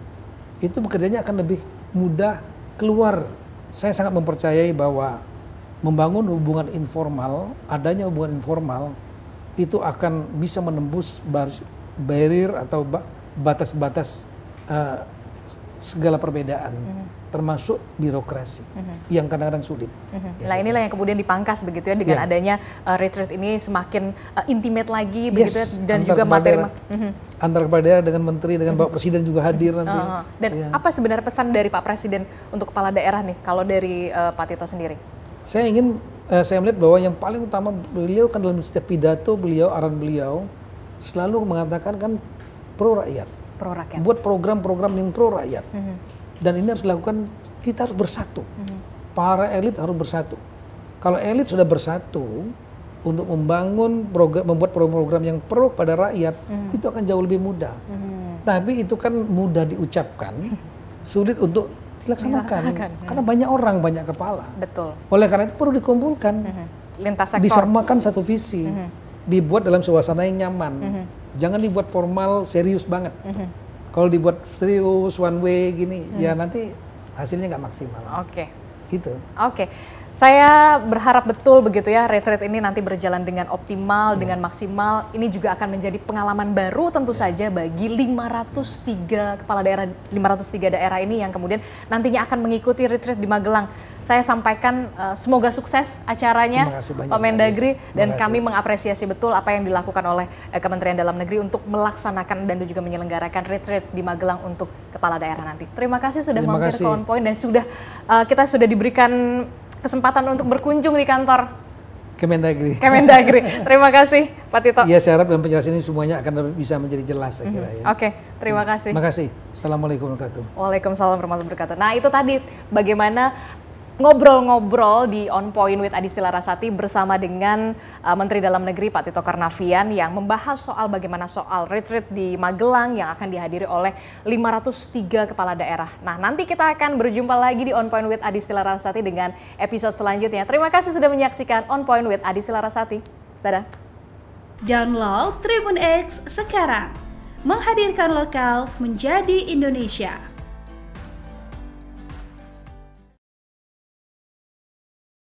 itu bekerjanya akan lebih mudah keluar. Saya sangat mempercayai bahwa membangun hubungan informal, adanya hubungan informal, itu akan bisa menembus barrier atau batas-batas segala perbedaan. termasuk birokrasi yang kadang-kadang sulit. Nah inilah yang kemudian dipangkas begitu ya dengan adanya retreat ini semakin intimate lagi begitu ya, dan juga materi antar kepala daerah dengan menteri dengan Bapak Presiden juga hadir nanti. Dan apa sebenarnya pesan dari Pak Presiden untuk kepala daerah nih kalau dari Pak Tito sendiri? Saya melihat bahwa yang paling utama beliau kan dalam setiap pidato beliau, arahan beliau selalu mengatakan kan pro rakyat. Pro rakyat. Buat program-program yang pro rakyat. Dan ini harus dilakukan, kita harus bersatu. Para elit harus bersatu. Kalau elit sudah bersatu untuk membuat program-program yang pro pada rakyat, itu akan jauh lebih mudah. Tapi itu kan mudah diucapkan, sulit untuk dilaksanakan. Karena banyak orang, banyak kepala. Betul. Oleh karena itu perlu dikumpulkan. Lintas sektor. Disamakan satu visi. Dibuat dalam suasana yang nyaman. Jangan dibuat formal, serius banget. Kalau dibuat serius, one way gini, ya nanti hasilnya nggak maksimal. Oke. Gitu. Oke. Saya berharap betul begitu ya retreat ini nanti berjalan dengan optimal, dengan maksimal. Ini juga akan menjadi pengalaman baru tentu saja bagi 503 kepala daerah, 503 daerah ini yang kemudian nantinya akan mengikuti retreat di Magelang. Saya sampaikan semoga sukses acaranya Pak Mendagri, dan kami mengapresiasi betul apa yang dilakukan oleh Kementerian Dalam Negeri untuk melaksanakan dan juga menyelenggarakan retreat di Magelang untuk kepala daerah nanti. Terima kasih sudah mampir ke On Point dan kita sudah diberikan kesempatan untuk berkunjung di kantor Kemendagri. Terima kasih Pak Tito. Iya, saya harap dalam penjelasan ini semuanya akan bisa menjadi jelas saya kira ya. Oke, terima kasih. Terima kasih. Assalamualaikum warahmatullahi wabarakatuh. Waalaikumsalam warahmatullahi wabarakatuh. Nah itu tadi bagaimana ngobrol-ngobrol di On Point with Adisti Larasati bersama dengan Menteri Dalam Negeri Pak Tito Karnavian yang membahas bagaimana soal retreat di Magelang yang akan dihadiri oleh 503 kepala daerah. Nah nanti kita akan berjumpa lagi di On Point with Adisti Larasati dengan episode selanjutnya. Terima kasih sudah menyaksikan On Point with Adisti Larasati. Dadah. Download Tribun X sekarang, menghadirkan lokal menjadi Indonesia.